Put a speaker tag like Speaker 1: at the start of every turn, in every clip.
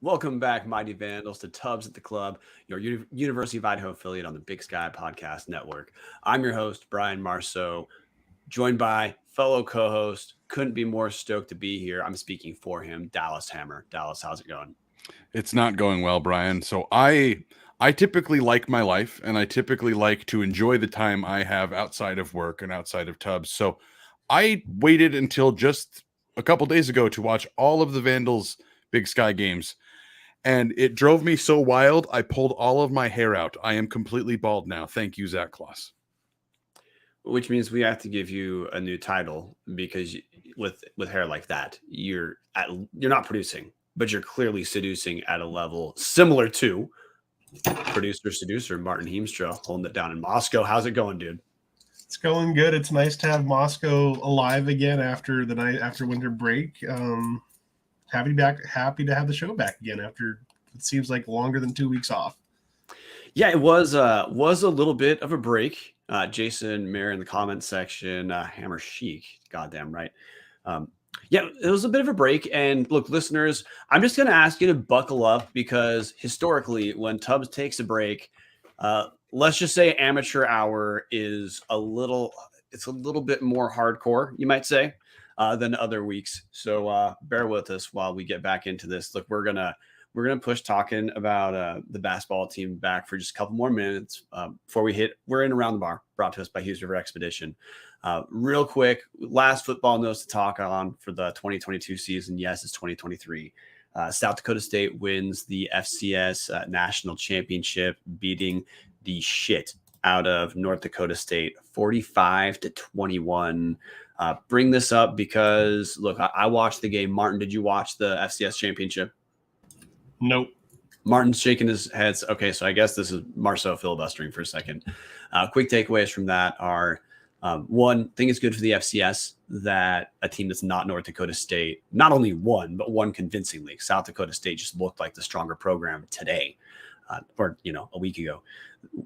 Speaker 1: Welcome back, Mighty Vandals, to Tubbs at the Club, your University of Idaho affiliate on the Big Sky Podcast Network. I'm your host, Brian Marceau, joined by fellow co-host. Couldn't be more stoked to be here. I'm speaking for him, Dallas Hammer. Dallas, how's it going?
Speaker 2: It's not going well, Brian. So I typically like my life, and I typically like to enjoy the time I have outside of work and outside of Tubbs. So I waited until just a couple days ago to watch all of the Vandals Big Sky games, and it drove me so wild I pulled all of my hair out. I am completely bald now. Thank you, Zach Kloss.
Speaker 1: Which means we have to give you a new title because with hair like that, you're not producing, but you're clearly seducing at a level similar to producer seducer Martin Heemstra holding it down in Moscow. How's it going, dude?
Speaker 3: It's going good. It's nice to have Moscow alive again after winter break. Happy to have the show back again after it seems like longer than 2 weeks off.
Speaker 1: Yeah, it was a little bit of a break. Jason Mayer in the comments section, Hammer Chic, goddamn right. Yeah, it was a bit of a break. And look, listeners, I'm just going to ask you to buckle up because historically, when Tubbs takes a break, let's just say amateur hour is a little bit more hardcore, you might say, than other weeks. So bear with us while we get back into this. Look, we're gonna push talking about the basketball team back for just a couple more minutes before we're in Around the Bar, brought to us by Hughes River Expedition. Real quick, last football notes to talk on for the 2022 season. Yes, it's 2023. South Dakota State wins the FCS National Championship, beating the shit out of North Dakota State 45-21. Bring this up because, look, I watched the game. Martin, did you watch the FCS Championship?
Speaker 3: Nope.
Speaker 1: Martin's shaking his head. Okay, so I guess this is Marceau filibustering for a second. Quick takeaways from that are, one, thing is good for the FCS that a team that's not North Dakota State not only won, but won convincingly. South Dakota State just looked like the stronger program today, or a week ago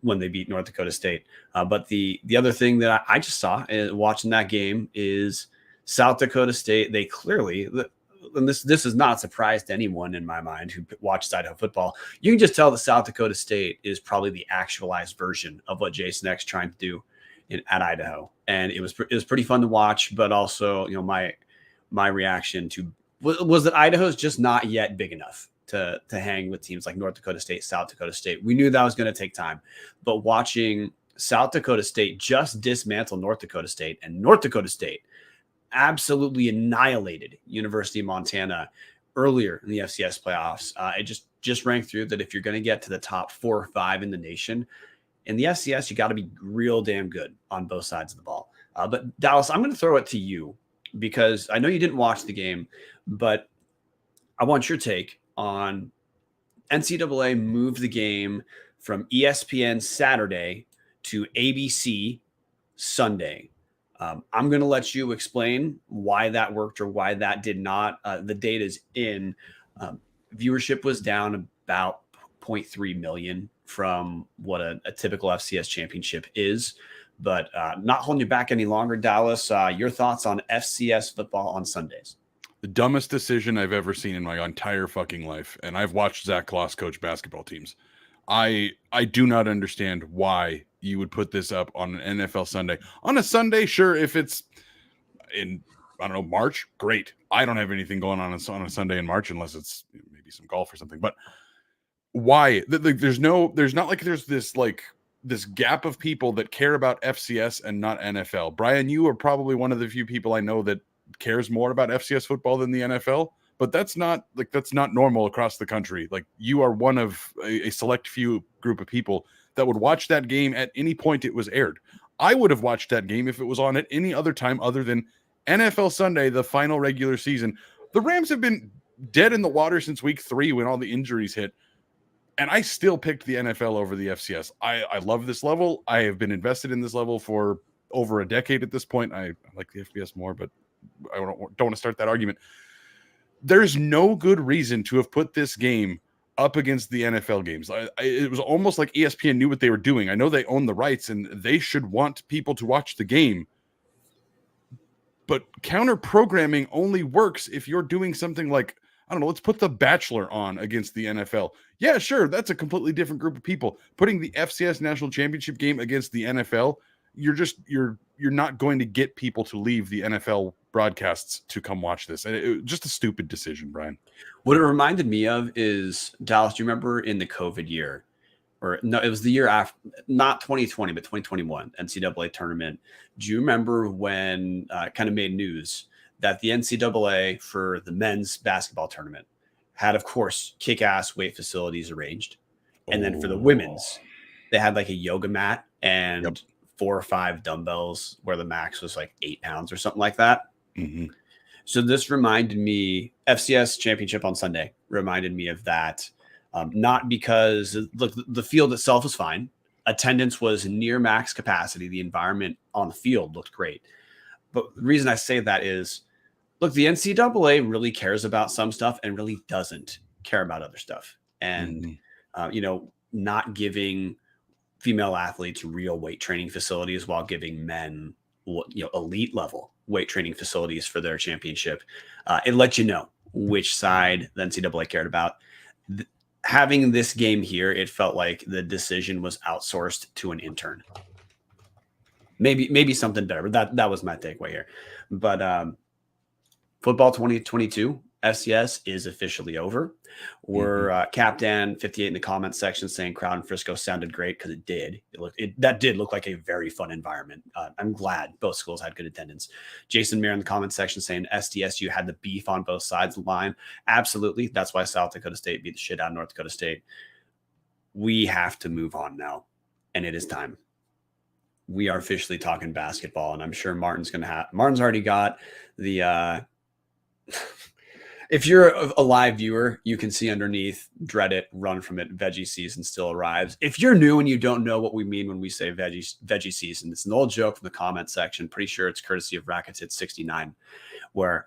Speaker 1: when they beat North Dakota State. But the other thing that I just saw watching that game is South Dakota State. They clearly, and this is not a surprise to anyone in my mind who watches Idaho football. You can just tell that South Dakota State is probably the actualized version of what Jason Eck's trying to do at Idaho, and it was pretty fun to watch. But also, my reaction to was that Idaho's just not yet big enough to hang with teams like North Dakota State, South Dakota State. We knew that was going to take time, but watching South Dakota State just dismantle North Dakota State, and North Dakota State absolutely annihilated University of Montana earlier in the FCS playoffs. It just rang through that if you're going to get to the top 4 or 5 in the nation in the FCS, you got to be real damn good on both sides of the ball. But Dallas, I'm going to throw it to you because I know you didn't watch the game, but I want your take on NCAA moved the game from ESPN Saturday to ABC Sunday. I'm going to let you explain why that worked or why that did not. The data's in. Viewership was down about 0.3 million from what a typical FCS championship is, but not holding you back any longer, Dallas. Your thoughts on FCS football on Sundays?
Speaker 2: The dumbest decision I've ever seen in my entire fucking life, and I've watched Zach Kloss coach basketball teams. I do not understand why you would put this up on an NFL Sunday. On a Sunday, sure, if it's in, I don't know, March, great. I don't have anything going on a Sunday in March unless it's maybe some golf or something. But why? There's not like there's this gap of people that care about FCS and not NFL. Brian, you are probably one of the few people I know that cares more about FCS football than the NFL. But that's not normal across the country. Like, you are one of a select few group of people that would watch that game at any point it was aired. I would have watched that game if it was on at any other time other than NFL Sunday, the final regular season. The Rams have been dead in the water since week 3 when all the injuries hit. And I still picked the NFL over the FCS. I love this level. I have been invested in this level for over a decade at this point. I like the FBS more, but I don't want to start that argument. There's no good reason to have put this game up against the NFL games. It was almost like ESPN knew what they were doing. I know they own the rights and they should want people to watch the game. But counter programming only works if you're doing something like I don't know, let's put The Bachelor on against the NFL. Yeah, sure, that's a completely different group of people. Putting the FCS national championship game against the NFL, you're not going to get people to leave the NFL broadcasts to come watch this. And just a stupid decision, Brian.
Speaker 1: What it reminded me of is, Dallas, do you remember in the COVID year, or no, it was the year after, not 2020, but 2021 NCAA tournament. Do you remember when kind of made news that the NCAA for the men's basketball tournament had, of course, kick-ass weight facilities arranged. And then for the women's, they had like a yoga mat and 4 or 5 dumbbells where the max was like 8 pounds or something like that.
Speaker 2: Mm-hmm.
Speaker 1: So this reminded me, FCS championship on Sunday reminded me of that. Not because, look, the field itself was fine. Attendance was near max capacity. The environment on the field looked great. But the reason I say that is, look, the NCAA really cares about some stuff and really doesn't care about other stuff. And, not giving female athletes real weight training facilities while giving men, elite level weight training facilities for their championship. It lets you know which side the NCAA cared about. Having this game here, it felt like the decision was outsourced to an intern. Maybe something better, but that was my takeaway here. But football 2022 FCS is officially over. We're Captain 58 in the comments section saying Crowd in Frisco sounded great, because it did. That did look like a very fun environment. I'm glad both schools had good attendance. Jason Mayer in the comments section saying SDSU had the beef on both sides of the line. Absolutely. That's why South Dakota State beat the shit out of North Dakota State. We have to move on now, and it is time. We are officially talking basketball, and I'm sure Martin's already got the if you're a live viewer, you can see underneath, dread it, run from it, veggie season still arrives. If you're new and you don't know what we mean when we say veggie season, it's an old joke from the comment section. Pretty sure it's courtesy of Rakitic69, where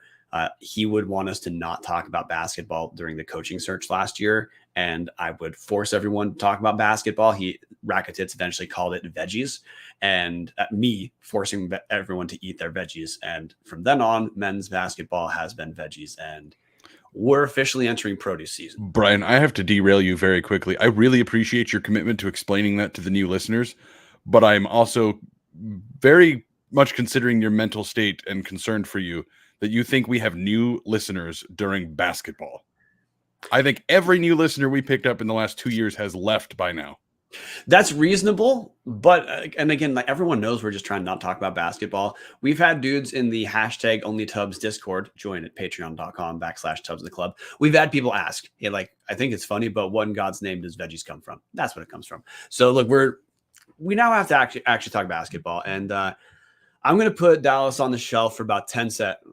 Speaker 1: he would want us to not talk about basketball during the coaching search last year, and I would force everyone to talk about basketball. Rakitic eventually called it veggies, and me forcing everyone to eat their veggies. And from then on, men's basketball has been veggies, and we're officially entering produce season.
Speaker 2: Brian, I have to derail you very quickly. I really appreciate your commitment to explaining that to the new listeners, but I'm also very much considering your mental state and concerned for you that you think we have new listeners during basketball. I think every new listener we picked up in the last 2 years has left by now.
Speaker 1: That's reasonable, but and again, like, everyone knows we're just trying to not talk about basketball. We've had dudes in the hashtag OnlyTubs Discord, join at patreon.com/Tubs the Club. We've had people ask, hey, like, I think it's funny, but what in God's name does veggies come from? That's what it comes from. So look, we now have to actually talk basketball, and I'm going to put Dallas on the shelf for about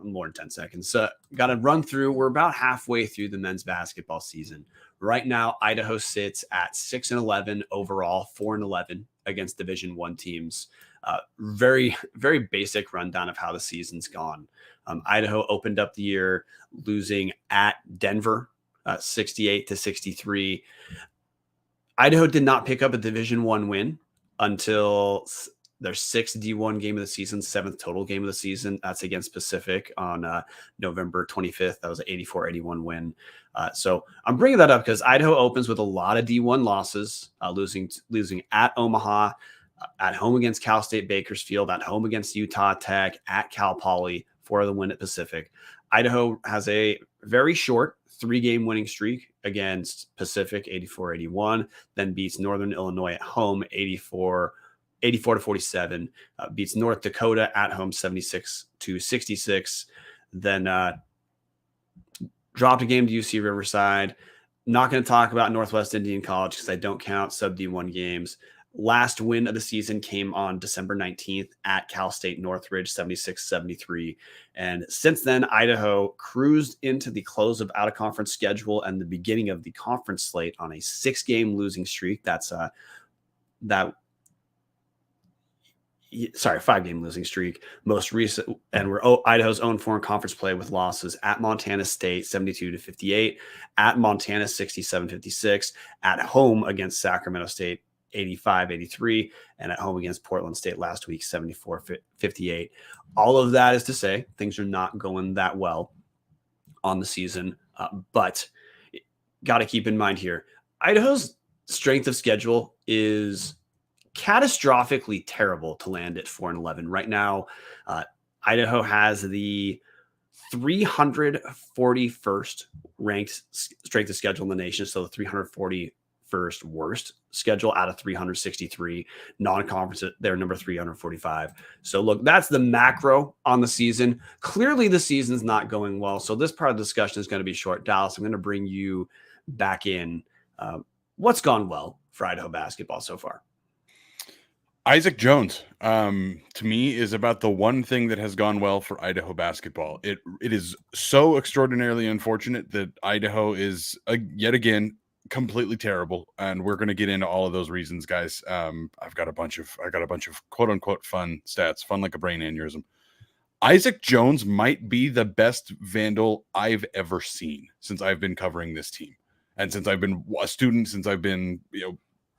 Speaker 1: more than 10 seconds. So got to run through. We're about halfway through the men's basketball season. Right now, Idaho sits at 6-11 overall, 4-11 against Division I teams. Very, very basic rundown of how the season's gone. Idaho opened up the year losing at Denver, 68-63. Idaho did not pick up a Division I win until their 6th D1 game of the season, 7th total game of the season. That's against Pacific on November 25th. That was an 84-81 win. So I'm bringing that up because Idaho opens with a lot of D1 losses, losing at Omaha, at home against Cal State Bakersfield, at home against Utah Tech, at Cal Poly for the win at Pacific. Idaho has a very short 3-game winning streak against Pacific, 84-81, then beats Northern Illinois at home, 84-47, beats North Dakota at home 76-66, then dropped a game to UC Riverside. Not going to talk about Northwest Indian College because I don't count sub D1 games. Last win of the season came on December 19th at Cal State Northridge, 76-73. And since then, Idaho cruised into the close of out-of-conference schedule and the beginning of the conference slate on a 6-game losing streak. That's 5-game losing streak. Most recent, and we're Idaho's own foreign conference play with losses at Montana State 72-58, at Montana 67-56, at home against Sacramento State 85-83, and at home against Portland State last week 74-58. All of that is to say things are not going that well on the season. But got to keep in mind here, Idaho's strength of schedule is catastrophically terrible to land at 4-11 right now. Idaho has the 341st ranked strength of schedule in the nation, so the 341st worst schedule out of 363. Non-conference, they're number 345. So look, that's the macro on the season. Clearly the season's not going well, so this part of the discussion is going to be short. Dallas, I'm going to bring you back in. What's gone well for Idaho basketball so far?
Speaker 2: Isaac Jones, to me, is about the one thing that has gone well for Idaho basketball. It is so extraordinarily unfortunate that Idaho is yet again completely terrible, and we're going to get into all of those reasons, guys. I've got a bunch of quote unquote fun stats, fun like a brain aneurysm. Isaac Jones might be the best Vandal I've ever seen since I've been covering this team, and since I've been a student, since I've been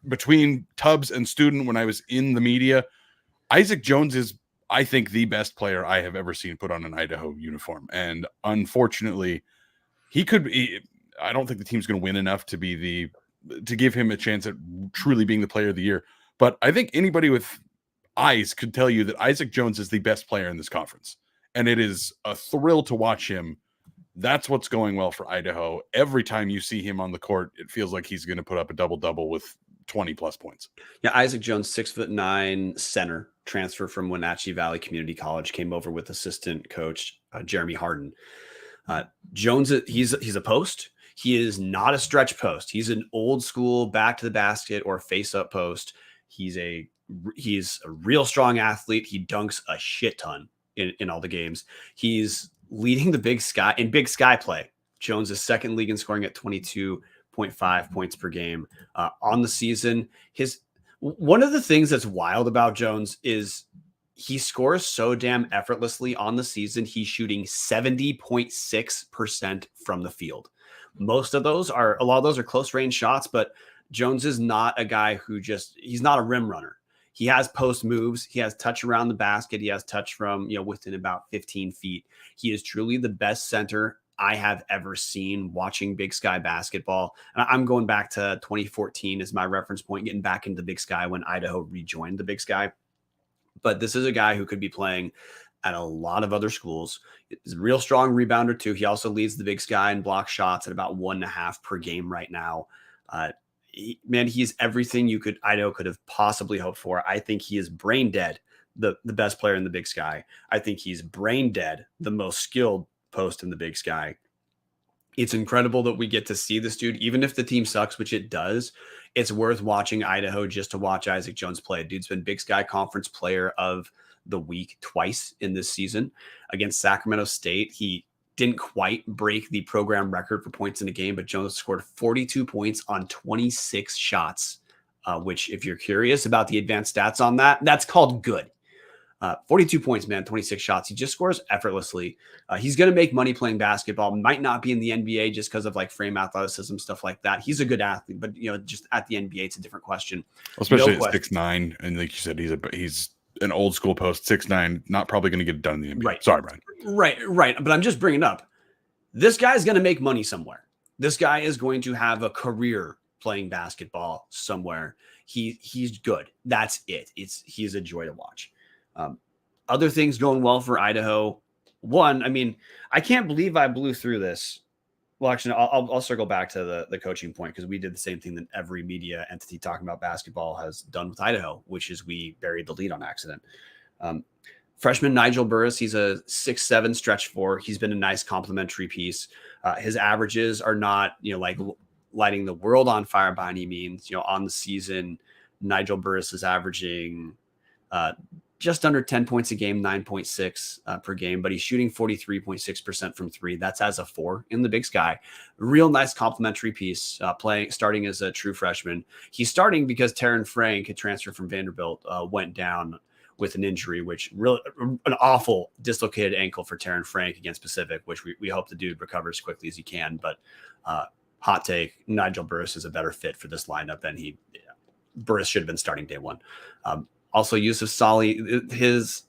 Speaker 2: between Tubbs and student when I was in the media. Isaac Jones is, I think, the best player I have ever seen put on an Idaho uniform. And unfortunately, he could be, I don't think the team's going to win enough to give him a chance at truly being the player of the year. But I think anybody with eyes could tell you that Isaac Jones is the best player in this conference. And it is a thrill to watch him. That's what's going well for Idaho. Every time you see him on the court, it feels like he's going to put up a double-double with 20 plus points.
Speaker 1: Yeah, Isaac Jones, 6'9" center, transfer from Wenatchee Valley Community College, came over with assistant coach Jeremy Harden. Jones, he's a post. He is not a stretch post. He's an old school back to the basket or face up post. He's a real strong athlete. He dunks a shit ton in all the games. He's leading the Big Sky in Big Sky play. Jones is second league in scoring at 22.5 points per game on the season. One of the things that's wild about Jones is he scores so damn effortlessly on the season. He's shooting 70.6% from the field. A lot of those are close range shots, but Jones is not a guy who he's not a rim runner. He has post moves. He has touch around the basket. He has touch from, within about 15 feet. He is truly the best center I have ever seen watching Big Sky basketball. And I'm going back to 2014 as my reference point, getting back into the Big Sky when Idaho rejoined the Big Sky. But this is a guy who could be playing at a lot of other schools. He's a real strong rebounder too. He also leads the Big Sky in block shots at about 1.5 per game right now. He's everything Idaho could have possibly hoped for. I think he is brain dead, the best player in the Big Sky. I think he's brain dead, the most skilled post in the Big Sky. It's incredible that we get to see this dude, even if the team sucks, which it does. It's worth watching Idaho just to watch Isaac Jones play. Dude's been Big Sky Conference Player of the Week twice in this season. Against Sacramento State, he didn't quite break the program record for points in a game, but Jones scored 42 points on 26 shots, which, if you're curious about the advanced stats on that, that's called good. 42 points, man, 26 shots. He just scores effortlessly. He's going to make money playing basketball. Might not be in the NBA just because of like frame athleticism, stuff like that. He's a good athlete, but just at the NBA, it's a different question.
Speaker 2: Especially at 6'9", and like you said, he's an old school post, 6'9", not probably going to get it done in the NBA.
Speaker 1: Right.
Speaker 2: Sorry, Brian.
Speaker 1: Right. But I'm just bringing up, this guy's going to make money somewhere. This guy is going to have a career playing basketball somewhere. He's good. That's it. He's a joy to watch. Other things going well for Idaho. One, I can't believe I blew through this. Well, actually, I'll circle back to the coaching point, because we did the same thing that every media entity talking about basketball has done with Idaho, which is we buried the lead on accident. Freshman Nigel Burris, he's a 6'7" stretch four. He's been a nice complimentary piece. His averages are not, like lighting the world on fire by any means. On the season, Nigel Burris is averaging just under 10 points a game, 9.6 per game, but he's shooting 43.6% from three. That's as a 4 in the Big Sky. Real nice complimentary piece, starting as a true freshman. He's starting because Taryn Frank, a transfer from Vanderbilt, went down with an injury, which really an awful dislocated ankle for Taryn Frank against Pacific, which we hope the dude recovers as quickly as he can. But hot take, Nigel Burris is a better fit for this lineup than Burris should have been starting day one. Also, Yusuf Sali, his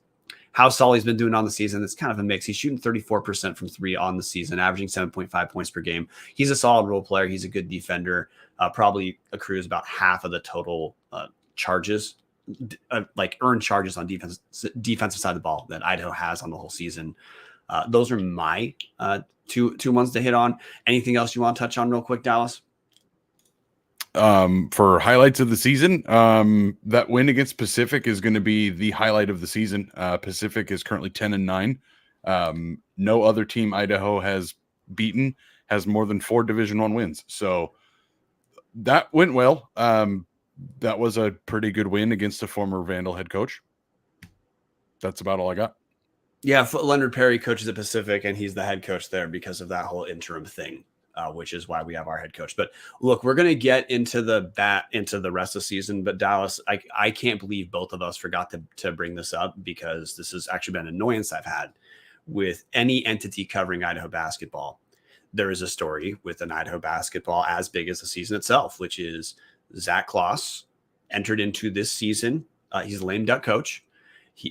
Speaker 1: how Solly's been doing on the season. It's kind of a mix. He's shooting 34% from 3 on the season, averaging 7.5 points per game. He's a solid role player. He's a good defender. Probably accrues about half of the total charges, like earned charges on defensive side of the ball that Idaho has on the whole season. Those are my two ones to hit on. Anything else you want to touch on real quick, Dallas?
Speaker 2: For highlights of the season, that win against Pacific is going to be the highlight of the season. Pacific is currently 10-9. No other team Idaho has beaten has more than 4 Division I wins. So that went well. That was a pretty good win against a former Vandal head coach. That's about all I got.
Speaker 1: Yeah, Leonard Perry coaches at Pacific, and he's the head coach there because of that whole interim thing. Which is why we have our head coach. But look, we're going to get into the rest of the season. But Dallas, I can't believe both of us forgot to bring this up, because this has actually been an annoyance I've had with any entity covering Idaho basketball. There is a story with an Idaho basketball as big as the season itself, which is Zach Kloss entered into this season. He's a lame duck coach.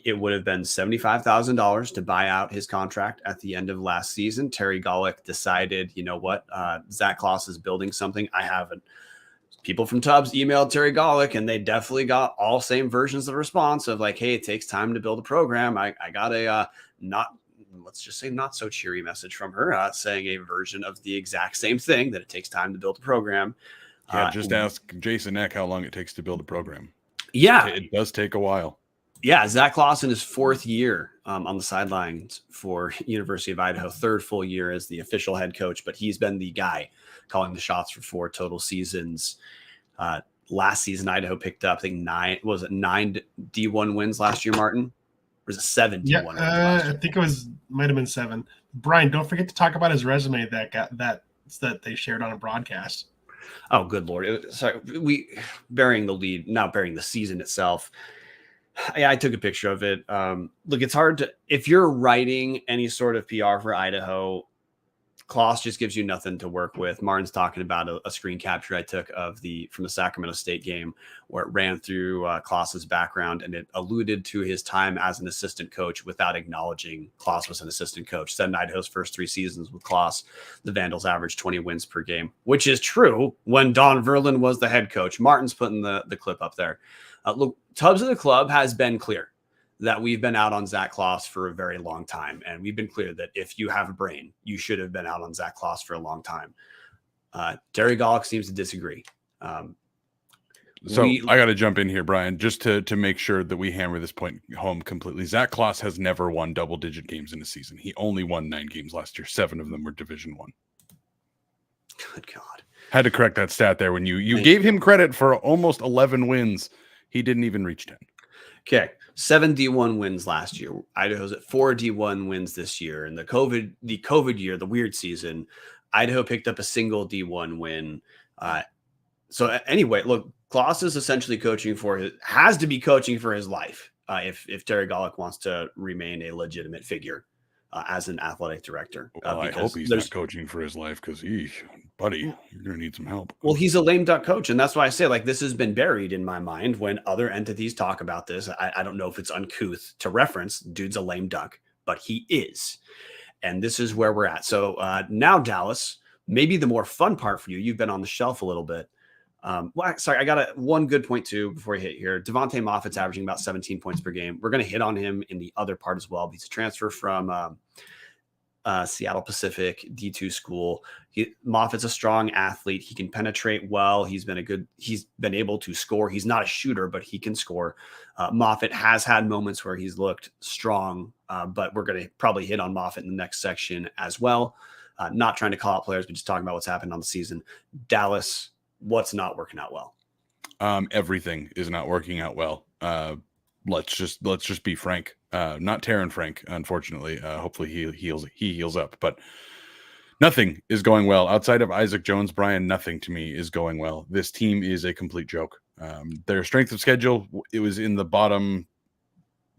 Speaker 1: It would have been $75,000 to buy out his contract at the end of last season. Terry Golick decided, you know what, Zach Kloss is building something. People from Tubbs emailed Terry Golick, and they definitely got all same versions of the response of like, hey, it takes time to build a program. I got a let's just say not so cheery message from her saying a version of the exact same thing, that it takes time to build a program.
Speaker 2: Yeah, just ask Jason Eck how long it takes to build a program.
Speaker 1: Yeah.
Speaker 2: It does take a while.
Speaker 1: Yeah, Zach Kloss in his 4th year on the sidelines for University of Idaho, 3rd full year as the official head coach, but he's been the guy calling the shots for 4 total seasons. Last season, Idaho picked up, I think 9 D1 wins last year, Martin? Or was it 7 D1 wins last year?
Speaker 3: I think might have been 7. Brian, don't forget to talk about his resume that they shared on a broadcast.
Speaker 1: Oh, good Lord. Sorry, burying the lead, not burying the season itself. Yeah, I took a picture of it. Look, it's hard to, if you're writing any sort of PR for Idaho, Kloss just gives you nothing to work with. Martin's talking about a screen capture I took from the Sacramento State game, where it ran through Kloss's background, and it alluded to his time as an assistant coach without acknowledging Kloss was an assistant coach. Said in Idaho's first 3 seasons with Kloss, the Vandals averaged 20 wins per game, which is true when Don Verlin was the head coach. Martin's putting the clip up there. Look, Tubbs of the Club has been clear that we've been out on Zach Kloss for a very long time. And we've been clear that if you have a brain, you should have been out on Zach Kloss for a long time. Terry Golick seems to disagree.
Speaker 2: I got to jump in here, Brian, just to make sure that we hammer this point home completely. Zach Kloss has never won double-digit games in a season. He only won 9 games last year. 7 of them were Division I.
Speaker 1: Good God.
Speaker 2: Had to correct that stat there. When you gave him credit for almost 11 wins, he didn't even reach 10.
Speaker 1: Okay. 7 D1 wins last year. Idaho's at 4 D1 wins this year. And the COVID year, the weird season, Idaho picked up a single D1 win. So anyway, look, Kloss is essentially has to be coaching for his life if Terry Golick wants to remain a legitimate figure as an athletic director.
Speaker 2: Well, I hope he's not coaching for his life, because buddy, you're going to need some help.
Speaker 1: Well, he's a lame duck coach. And that's why I say, like, this has been buried in my mind when other entities talk about this. I don't know if it's uncouth to reference, dude's a lame duck, but he is. And this is where we're at. So now, Dallas, maybe the more fun part for you, you've been on the shelf a little bit. Sorry, I got one good point too before we hit here. Devontae Moffitt's averaging about 17 points per game. We're going to hit on him in the other part as well. He's a transfer from Seattle Pacific D2 school. Moffitt's a strong athlete. He can penetrate well. He's been able to score. He's not a shooter, but he can score. Moffitt has had moments where he's looked strong, but we're going to probably hit on Moffitt in the next section as well. Not trying to call out players, but just talking about what's happened on the season. Dallas, what's not working out well?
Speaker 2: Everything is not working out well. Let's just be frank. Not Taryn Frank, unfortunately. Hopefully he heals up, but nothing is going well outside of Isaac Jones. Brian, nothing to me is going well. This team is a complete joke. Their strength of schedule, it was in the bottom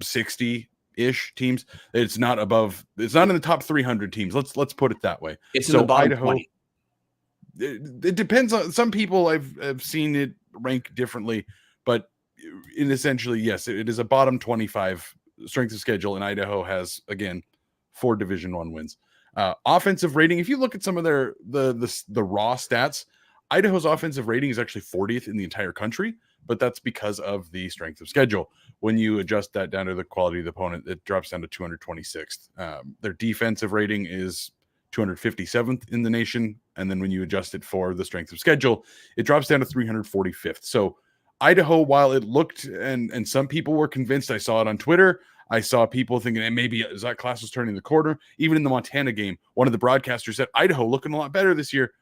Speaker 2: 60-ish teams. It's not in the top 300 teams. Let's put it that way.
Speaker 1: It's in the bottom
Speaker 2: Idaho,
Speaker 1: 20.
Speaker 2: It depends on some people. I've seen it rank differently, but essentially, yes, it is a bottom 25 strength of schedule, and Idaho has, again, 4 Division I wins. Offensive rating, if you look at some of their the raw stats, Idaho's offensive rating is actually 40th in the entire country, but that's because of the strength of schedule. When you adjust that down to the quality of the opponent, it drops down to 226th. Their defensive rating is 257th in the nation, and then when you adjust it for the strength of schedule, it drops down to 345th. So Idaho, while it looked, and some people were convinced, I saw it on Twitter, I saw people thinking, and maybe that class was turning the corner. Even in the Montana game, one of the broadcasters said, Idaho looking a lot better this year.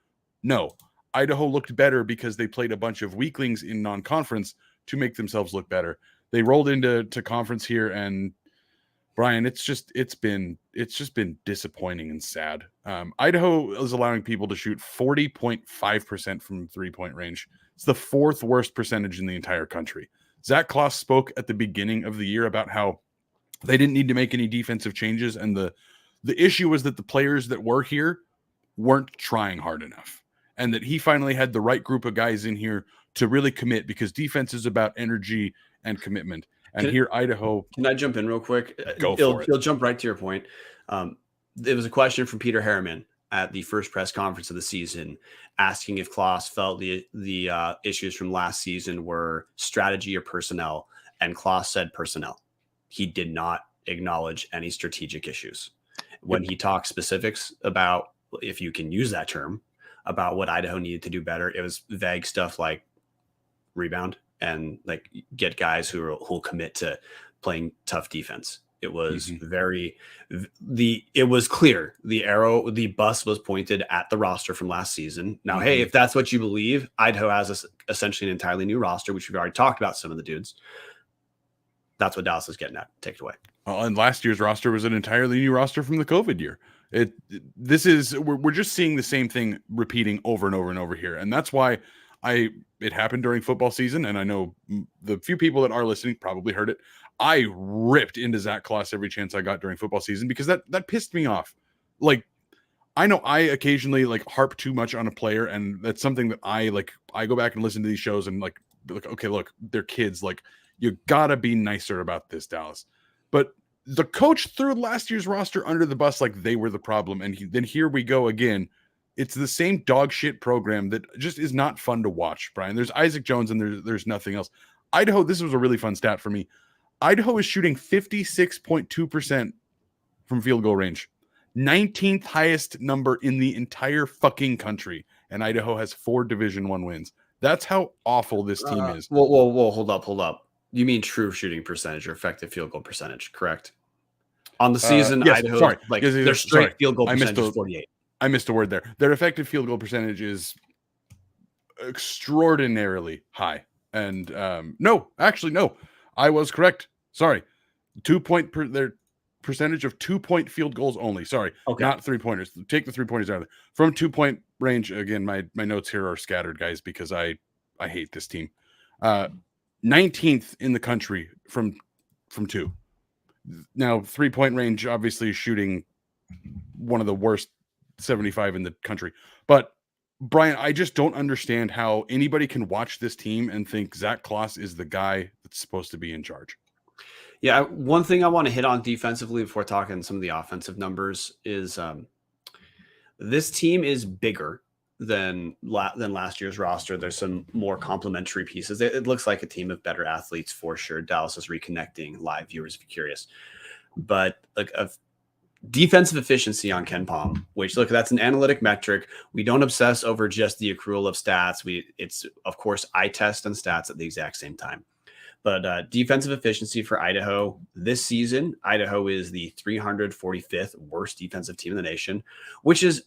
Speaker 2: No, Idaho looked better because they played a bunch of weaklings in non-conference to make themselves look better. They rolled into conference here, and Brian, it's just been disappointing and sad. Idaho is allowing people to shoot 40.5% from 3-point range. It's the 4th worst percentage in the entire country. Zach Kloss spoke at the beginning of the year about how they didn't need to make any defensive changes, and the issue was that the players that were here weren't trying hard enough, and that he finally had the right group of guys in here to really commit, because defense is about energy and commitment. And here, Idaho.
Speaker 1: Can I jump in real quick?
Speaker 2: Go for it.
Speaker 1: You'll jump right to your point. There was a question from Peter Harriman at the first press conference of the season, asking if Kloss felt the issues from last season were strategy or personnel, and Kloss said personnel. He did not acknowledge any strategic issues. When he talked specifics about, if you can use that term, about what Idaho needed to do better, it was vague stuff like rebound and like get guys who'll commit to playing tough defense. It was it was clear the bus was pointed at the roster from last season. Now, hey, if that's what you believe, Idaho has essentially an entirely new roster, which we've already talked about some of the dudes. That's what Dallas is getting at. Take it away.
Speaker 2: And last year's roster was an entirely new roster from the COVID year. We're just seeing the same thing repeating over and over and over here. And that's why it happened during football season. And I know the few people that are listening probably heard it. I ripped into Zach Kloss every chance I got during football season, because that pissed me off. Like, I know I occasionally harp too much on a player, and that's something that I go back and listen to these shows and okay, look, they're kids. You gotta be nicer about this, Dallas. But the coach threw last year's roster under the bus like they were the problem. And then here we go again. It's the same dog shit program that just is not fun to watch, Brian. There's Isaac Jones and there's nothing else. Idaho, this was a really fun stat for me. Idaho is shooting 56.2% from field goal range. 19th highest number in the entire fucking country. And Idaho has 4 Division I wins. That's how awful this team is.
Speaker 1: Whoa, hold up. You mean true shooting percentage or effective field goal percentage, correct? On the season,
Speaker 2: yes,
Speaker 1: Idaho,
Speaker 2: sorry.
Speaker 1: Their straight field goal percentage is 48.
Speaker 2: I missed a word there. Their effective field goal percentage is extraordinarily high. And no, I was correct. Sorry. Their percentage of 2-point field goals only. Sorry. Okay. Not 3-pointers. Take the 3-pointers out of there. From 2-point range, again, my notes here are scattered, guys, because I hate this team. 19th in the country from 2. Now, 3-point range, obviously shooting one of the worst 75 in the country. But Brian, I just don't understand how anybody can watch this team and think Zach Kloss is the guy that's supposed to be in charge.
Speaker 1: Yeah, one thing I want to hit on defensively before talking some of the offensive numbers is this team is bigger than last year's roster. There's some more complementary pieces. It looks like a team of better athletes for sure. Dallas is reconnecting, live viewers if you're curious. But a defensive efficiency on Ken Palm, which that's an analytic metric. We don't obsess over just the accrual of stats. It's of course eye test and stats at the exact same time. But defensive efficiency for Idaho this season, Idaho is the 345th worst defensive team in the nation, which is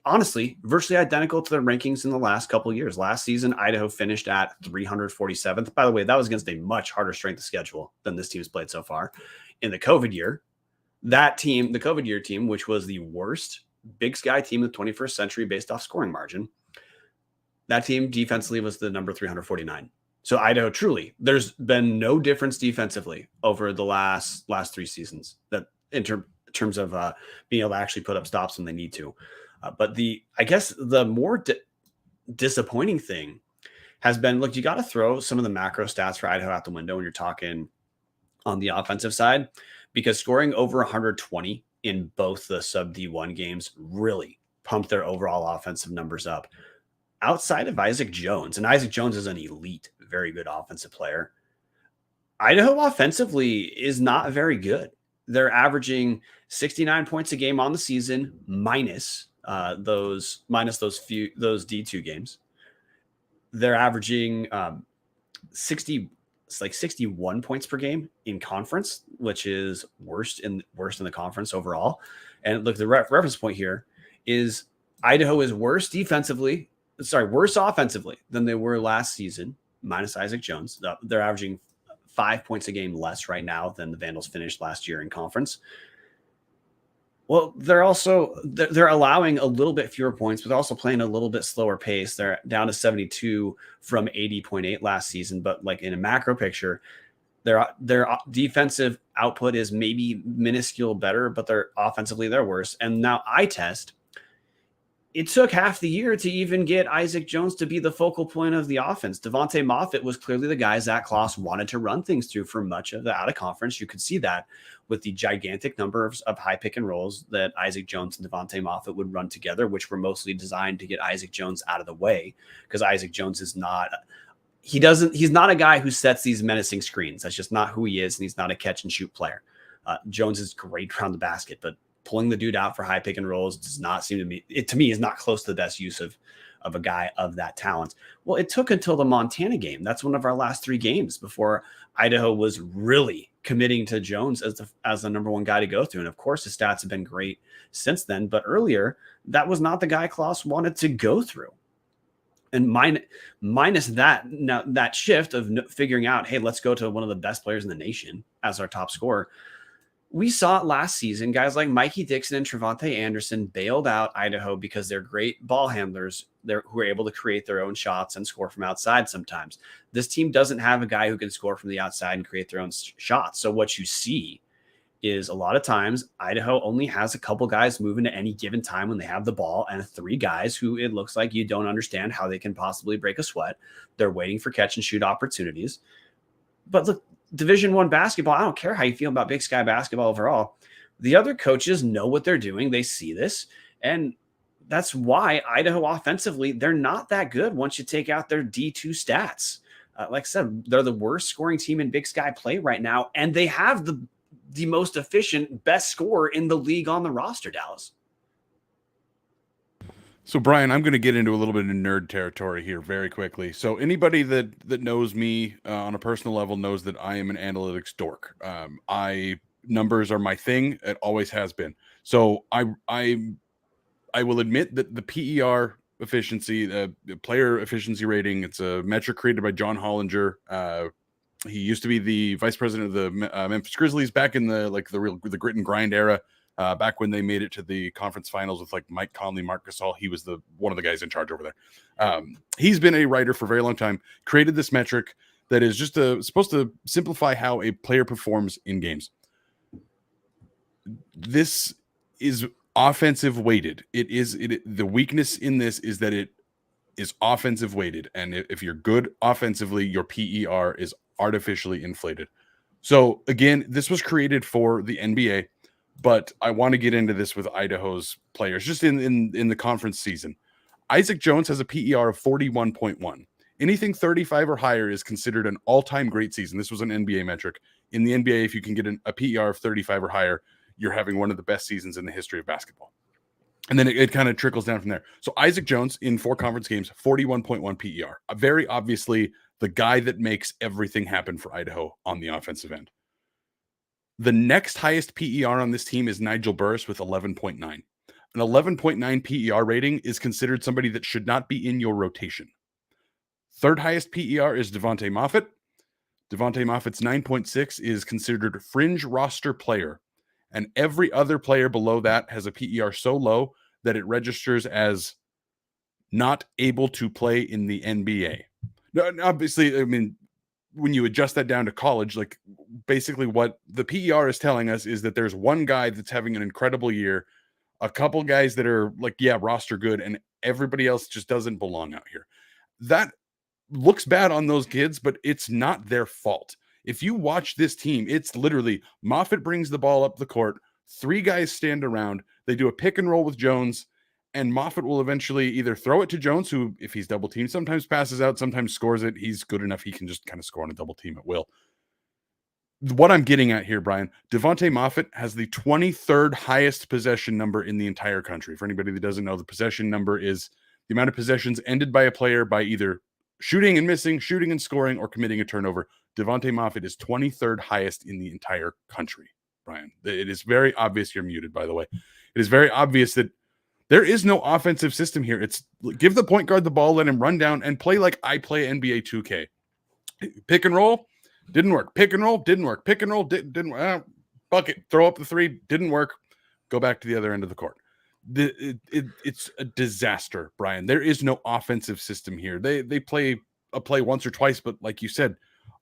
Speaker 1: honestly virtually identical to their rankings in the last couple of years. Last season, Idaho finished at 347th. By the way, that was against a much harder strength of schedule than this team's played so far. In the COVID year, that team, the COVID year team, which was the worst Big Sky team in the 21st century based off scoring margin, that team defensively was the number 349. So Idaho, truly, there's been no difference defensively over the last 3 seasons that in terms of being able to actually put up stops when they need to. But I guess the more disappointing thing has been, look, you got to throw some of the macro stats for Idaho out the window when you're talking on the offensive side, because scoring over 120 in both the sub D1 games really pumped their overall offensive numbers up. Outside of Isaac Jones, and Isaac Jones is an elite, very good offensive player, Idaho offensively is not very good. They're averaging 69 points a game on the season, minus those D2 games. They're averaging 61 points per game in conference, which is worst in the conference overall. And look, the reference point here is Idaho is worse offensively than they were last season, minus Isaac Jones. They're averaging 5 points a game less right now than the Vandals finished last year in conference. Well, they're allowing a little bit fewer points, but also playing a little bit slower pace. They're down to 72 from 80.8 last season. But like in a macro picture, their defensive output is maybe minuscule better, but they're offensively they're worse. And now eye test, it took half the year to even get Isaac Jones to be the focal point of the offense. Devontae Moffitt was clearly the guy Zach Kloss wanted to run things through for much of the out of conference. You could see that with the gigantic number of high pick and rolls that Isaac Jones and Devontae Moffitt would run together, which were mostly designed to get Isaac Jones out of the way, because Isaac Jones is he's not a guy who sets these menacing screens. That's just not who he is. And he's not a catch and shoot player. Jones is great around the basket, but pulling the dude out for high pick and rolls does not seem to me, is not close to the best use of a guy of that talent. Well, it took until the Montana game. That's one of our last 3 games before Idaho was really committing to Jones as the number one guy to go through. And of course, his stats have been great since then. But earlier, that was not the guy Kloss wanted to go through. And minus that, now that shift of figuring out, hey, let's go to one of the best players in the nation as our top scorer. We saw it last season. Guys like Mikey Dixon and Trevante Anderson bailed out Idaho because they're great ball handlers who are able to create their own shots and score from outside sometimes. This team doesn't have a guy who can score from the outside and create their own shots. So what you see is a lot of times Idaho only has a couple guys moving at any given time when they have the ball, and 3 guys who it looks like you don't understand how they can possibly break a sweat. They're waiting for catch and shoot opportunities. But look, Division I basketball, I don't care how you feel about Big Sky basketball overall. The other coaches know what they're doing. They see this. And that's why Idaho offensively, they're not that good once you take out their D2 stats. Like I said, they're the worst scoring team in Big Sky play right now. And they have the most efficient, best scorer in the league on the roster, Dallas.
Speaker 2: So, Brian, I'm going to get into a little bit of nerd territory here very quickly. So anybody that knows me on a personal level knows that I am an analytics dork. Numbers are my thing. It always has been. So I will admit that the PER efficiency, the player efficiency rating, it's a metric created by John Hollinger. He used to be the vice president of the Memphis Grizzlies back in the grit and grind era. Back when they made it to the conference finals with like Mike Conley, Mark Gasol, he was one of the guys in charge over there. He's been a writer for a very long time, created this metric that is just supposed to simplify how a player performs in games. This is offensive weighted. The weakness in this is that it is offensive weighted. And if you're good offensively, your PER is artificially inflated. So again, this was created for the NBA. But I want to get into this with Idaho's players just in the conference season. Isaac Jones has a PER of 41.1. Anything 35 or higher is considered an all-time great season. This was an NBA metric. In the NBA, if you can get a PER of 35 or higher, you're having one of the best seasons in the history of basketball. And then it kind of trickles down from there. So Isaac Jones in 4 conference games, 41.1 PER. Very obviously the guy that makes everything happen for Idaho on the offensive end. The next highest PER on this team is Nigel Burris with 11.9. An 11.9 PER rating is considered somebody that should not be in your rotation. Third highest PER is Devontae Moffitt. Devontae Moffitt's 9.6 is considered fringe roster player. And every other player below that has a PER so low that it registers as not able to play in the NBA. Now, obviously, I mean, when you adjust that down to college, like basically what the PER is telling us is that there's one guy that's having an incredible year, a couple guys that are like, yeah, roster good, and everybody else just doesn't belong out here. That looks bad on those kids, but it's not their fault. If you watch this team, it's literally Moffitt brings the ball up the court, 3 guys stand around, they do a pick and roll with Jones, and Moffitt will eventually either throw it to Jones, who, if he's double teamed, sometimes passes out, sometimes scores it. He's good enough, he can just kind of score on a double team at will. What I'm getting at here, Brian, Devontae Moffitt has the 23rd highest possession number in the entire country. For anybody that doesn't know, the possession number is the amount of possessions ended by a player by either shooting and missing, shooting and scoring, or committing a turnover. Devontae Moffitt is 23rd highest in the entire country, Brian. It is very obvious. You're muted, by the way. It is very obvious that there is no offensive system here. It's give the point guard the ball, let him run down, and play like I play NBA 2K. Pick and roll. Didn't work. Pick and roll, didn't work. Pick and roll, didn't work. Bucket, throw up the 3, didn't work. Go back to the other end of the court. It's a disaster, Brian. There is no offensive system here. They play a play once or twice, but like you said,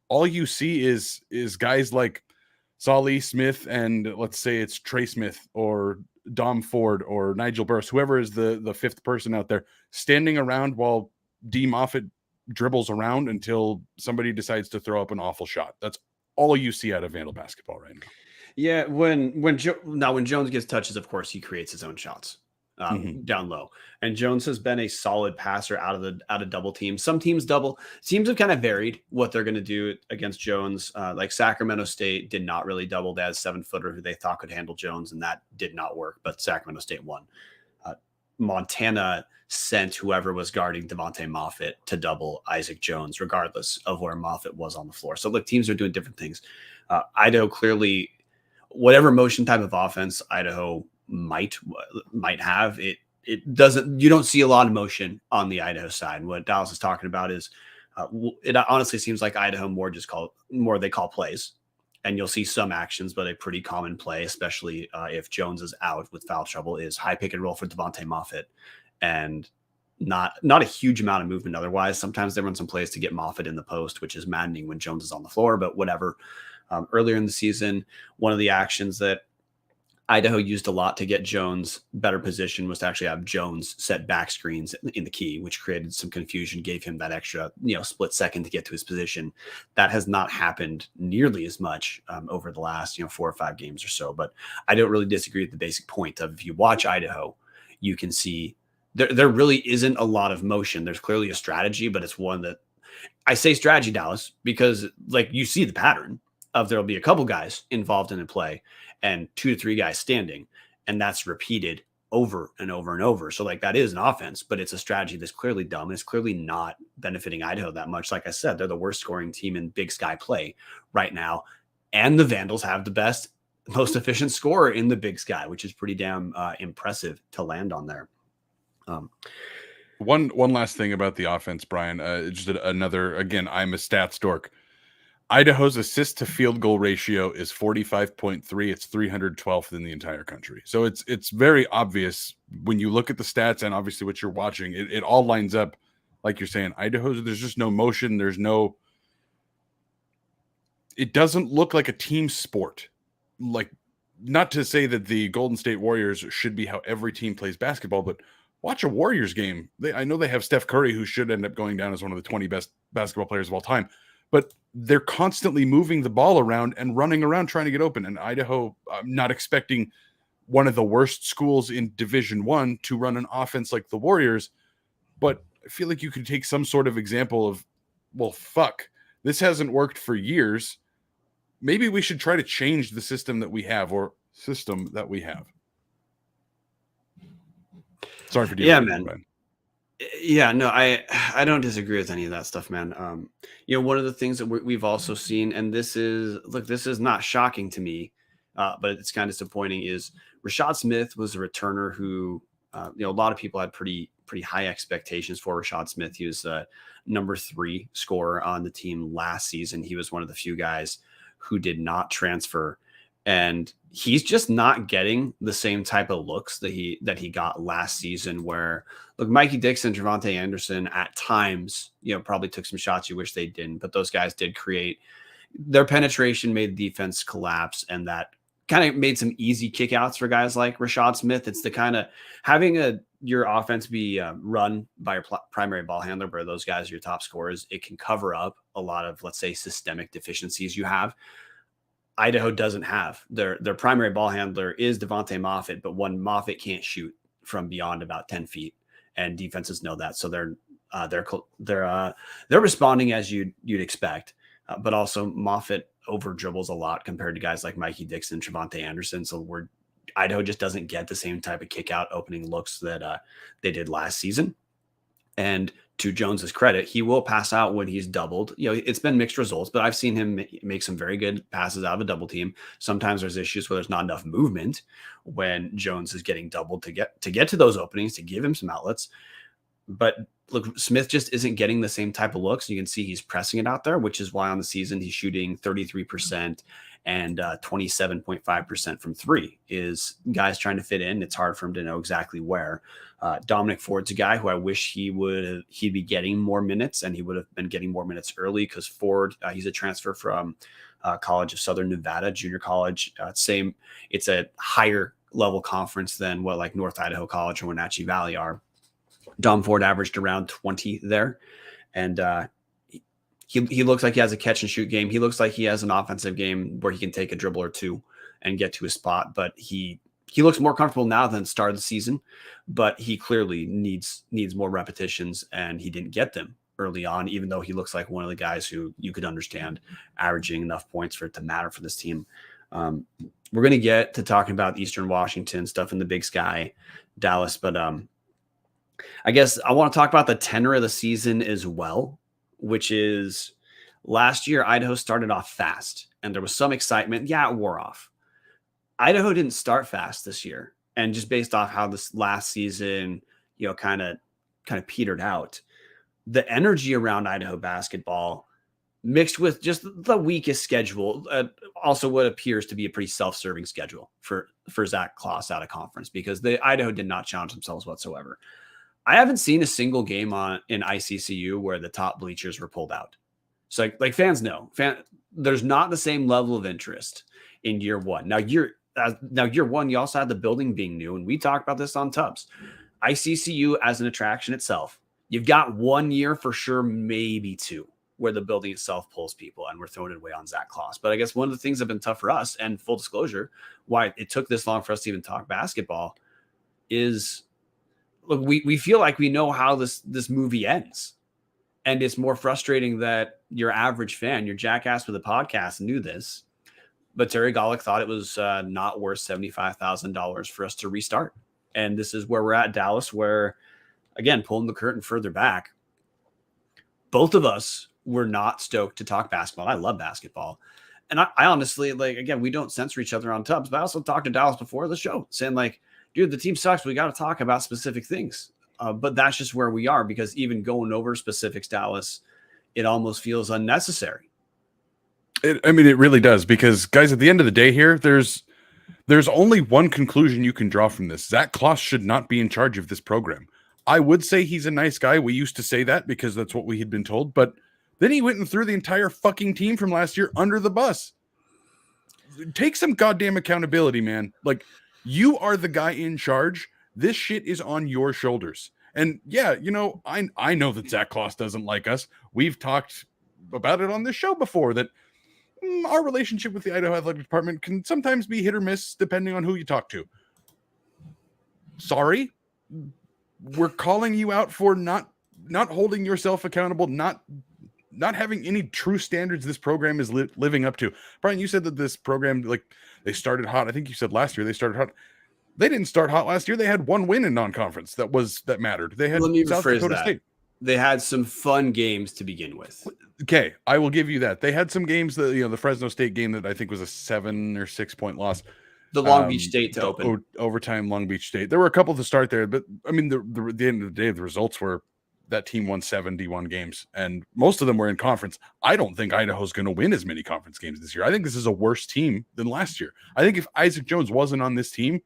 Speaker 2: all you see is guys like Solly Smith and let's say it's Trey Smith or Dom Ford or Nigel Burris, whoever is the 5th person out there, standing around while D. Moffitt dribbles around until somebody decides to throw up an awful shot. That's all you see out of Vandal basketball right now.
Speaker 1: Yeah, when Jones gets touches, of course, he creates his own shots down low. And Jones has been a solid passer out of double teams. Some teams have kind of varied what they're going to do against Jones. Like Sacramento State did not really double. They had a 7-footer who they thought could handle Jones, and that did not work. But Sacramento State won. Montana sent whoever was guarding Devontae Moffitt to double Isaac Jones, regardless of where Moffitt was on the floor. So look, teams are doing different things. Idaho clearly, whatever motion type of offense Idaho might have, it doesn't. You don't see a lot of motion on the Idaho side. And what Dallas is talking about is, it honestly seems like Idaho they call plays. And you'll see some actions, but a pretty common play, especially if Jones is out with foul trouble, is high pick and roll for Devontae Moffitt, and not a huge amount of movement otherwise. Sometimes they run some plays to get Moffitt in the post, which is maddening when Jones is on the floor, but whatever. Earlier in the season, one of the actions that Idaho used a lot to get Jones better position was to actually have Jones set back screens in the key, which created some confusion, gave him that extra, split second to get to his position. That has not happened nearly as much over the last, 4 or 5 games or so. But I don't really disagree with the basic point of, if you watch Idaho, you can see there really isn't a lot of motion. There's clearly a strategy, but it's one that I say strategy, Dallas, because like you see the pattern of there'll be a couple guys involved in a play and 2 to 3 guys standing, and that's repeated over and over and over. So like that is an offense, but it's a strategy that's clearly dumb. And it's clearly not benefiting Idaho that much. Like I said, they're the worst scoring team in Big Sky play right now. And the Vandals have the most efficient scorer in the Big Sky, which is pretty damn impressive to land on there.
Speaker 2: One last thing about the offense, Brian, just another, again, I'm a stats dork. Idaho's assist to field goal ratio is 45.3. It's 312th in the entire country. So it's very obvious when you look at the stats and obviously what you're watching, it all lines up. Like you're saying, Idaho's, there's just no motion. It doesn't look like a team sport. Like, not to say that the Golden State Warriors should be how every team plays basketball, but watch a Warriors game. I know they have Steph Curry, who should end up going down as one of the 20 best basketball players of all time, but they're constantly moving the ball around and running around trying to get open. And Idaho, I'm not expecting one of the worst schools in Division I to run an offense like the Warriors, but I feel like you could take some sort of example of, well, fuck, this hasn't worked for years. Maybe we should try to change the system that we have. Sorry for
Speaker 1: man. Brian. Yeah, no, I don't disagree with any of that stuff, man. One of the things that we've also seen, and this is not shocking to me, but it's kind of disappointing, is Rashad Smith was a returner who, a lot of people had pretty high expectations for Rashad Smith. He was number 3 scorer on the team last season. He was one of the few guys who did not transfer, and he's just not getting the same type of looks that he got last season, where look, Mikey Dixon, Javonte Anderson at times, probably took some shots you wish they didn't, but those guys did create, their penetration made the defense collapse, and that kind of made some easy kickouts for guys like Rashad Smith. It's the kind of having your offense be run by your primary ball handler, where those guys are your top scorers. It can cover up a lot of, let's say, systemic deficiencies you have. Idaho doesn't have their primary ball handler is Devontae Moffitt, but when Moffitt can't shoot from beyond about 10 feet, and defenses know that, so they're responding as you'd expect. But also Moffitt over dribbles a lot compared to guys like Mikey Dixon, Trevante Anderson. So Idaho just doesn't get the same type of kick out opening looks that they did last season. And to Jones's credit, he will pass out when he's doubled. It's been mixed results, but I've seen him make some very good passes out of a double team. Sometimes there's issues where there's not enough movement when Jones is getting doubled to get to those openings, to give him some outlets. But look, Smith just isn't getting the same type of looks. You can see he's pressing it out there, which is why on the season he's shooting 33% and 27.5% from three. Is guys trying to fit in. It's hard for him to know exactly where. Dominic Ford's a guy who I wish he'd be getting more minutes, and he would have been getting more minutes early, because Ford, he's a transfer from College of Southern Nevada, junior college. It's a higher level conference than what like North Idaho College or Wenatchee Valley are. Dom Ford averaged around 20 there. And he looks like he has a catch and shoot game. He looks like he has an offensive game where he can take a dribble or two and get to a spot. But he looks more comfortable now than start of the season. But he clearly needs more repetitions, and he didn't get them early on, even though he looks like one of the guys who you could understand averaging enough points for it to matter for this team. We're going to get to talking about Eastern Washington stuff in the Big Sky, Dallas, but I guess I want to talk about the tenor of the season as well, which is last year Idaho started off fast and there was some excitement. Yeah, it wore off. Idaho didn't start fast this year. And just based off how this last season, kind of petered out, the energy around Idaho basketball mixed with just the weakest schedule, also what appears to be a pretty self-serving schedule for Zach Kloss out of conference, because Idaho did not challenge themselves whatsoever. I haven't seen a single game in ICCU where the top bleachers were pulled out. So like fans know, there's not the same level of interest in year one. Now year one, you also had the building being new, and we talked about this on Tubbs. ICCU as an attraction itself, you've got 1 year for sure, maybe two, where the building itself pulls people, and we're throwing it away on Zach Kloss. But I guess one of the things that have been tough for us, and full disclosure, why it took this long for us to even talk basketball, is look, we feel like we know how this movie ends. And it's more frustrating that your average fan, your jackass with a podcast, knew this. But Terry Golick thought it was not worth $75,000 for us to restart. And this is where we're at, Dallas, where, again, pulling the curtain further back, both of us were not stoked to talk basketball. I love basketball. And I honestly, again, we don't censor each other on Tubbs, but I also talked to Dallas before the show saying, dude, the team sucks. We got to talk about specific things. But that's just where we are, because even going over specifics, Dallas, it almost feels unnecessary.
Speaker 2: It really does, because, guys, at the end of the day here, there's only one conclusion you can draw from this. Zach Kloss should not be in charge of this program. I would say he's a nice guy. We used to say that because that's what we had been told. But then he went and threw the entire fucking team from last year under the bus. Take some goddamn accountability, man. You are the guy in charge. This shit is on your shoulders. And yeah, I know that Zach Kloss doesn't like us. We've talked about it on this show before, that our relationship with the Idaho Athletic Department can sometimes be hit or miss depending on who you talk to. Sorry. We're calling you out for not holding yourself accountable, not having any true standards this program is living up to. Brian, you said that this program, they started hot. I think you said last year they started hot. They didn't start hot last year. They had one win in non-conference that mattered. They had South Dakota State.
Speaker 1: They had some fun games to begin with.
Speaker 2: Okay, I will give you that. They had some games that, the Fresno State game that I think was a 7 or 6 point loss.
Speaker 1: The Long Beach State to open.
Speaker 2: Overtime Long Beach State. There were a couple to start there, but the end of the day, the results were that team won 71 games, and most of them were in conference. I don't think Idaho's going to win as many conference games this year. I think this is a worse team than last year. I think if Isaac Jones wasn't on this team,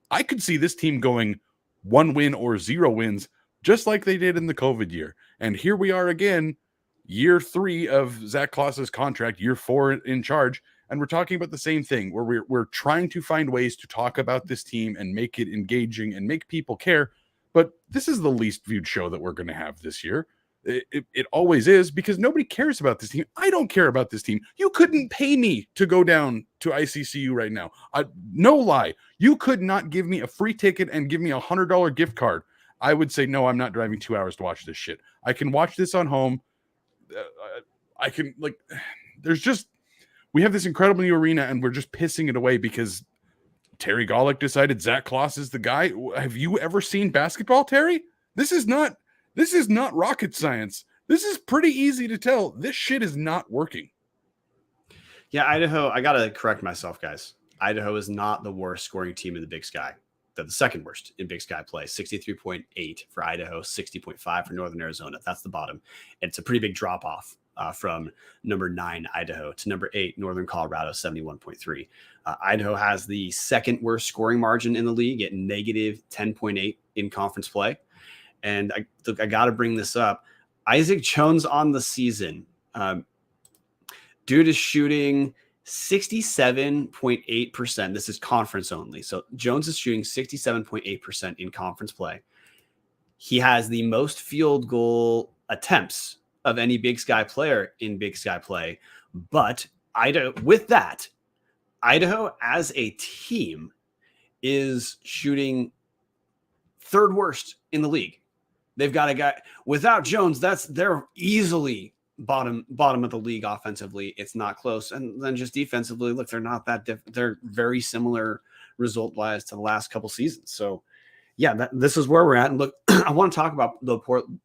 Speaker 2: I could see this team going 1 win or 0 wins, just like they did in the COVID year. And here we are again, year 3 of Zach Kloss's contract, year 4 in charge. and we're talking about the same thing where we're trying to find ways to talk about this team and make it engaging and make people care. But this is the least viewed show that we're going to have this year. It always is, because nobody cares about this team. I don't care about this team. You couldn't pay me to go down to ICCU right now. No lie. You could not give me a free ticket and give me $100 gift card. I would say, no, I'm not driving 2 hours to watch this shit. I can watch this on home. I can, like, we have this incredible new arena and we're just pissing it away because Terry Golick decided Zach Kloss is the guy. Have you ever seen basketball, Terry? This is not rocket science. This is pretty easy to tell. This shit is not working.
Speaker 1: Yeah, Idaho, I got to correct myself, guys. Idaho is not the worst scoring team in the Big Sky. They're the second worst in Big Sky play. 63.8 for Idaho, 60.5 for Northern Arizona. That's the bottom. And it's a pretty big drop off from number 9, Idaho, to number 8, Northern Colorado, 71.3. Idaho has the second worst scoring margin in the league at negative 10.8 in conference play. And I got to bring this up. Isaac Jones on the season, dude is shooting 67.8%. This is conference only. So Jones is shooting 67.8% in conference play. He has the most field goal attempts of any Big Sky player in Big Sky play. But Idaho as a team is shooting third worst in the league. They've got a guy without Jones. They're easily bottom of the league offensively. It's not close. And then just defensively, look, they're not that different. They're very similar result wise to the last couple seasons. So yeah, this is where we're at. And look, I want to talk about the Portland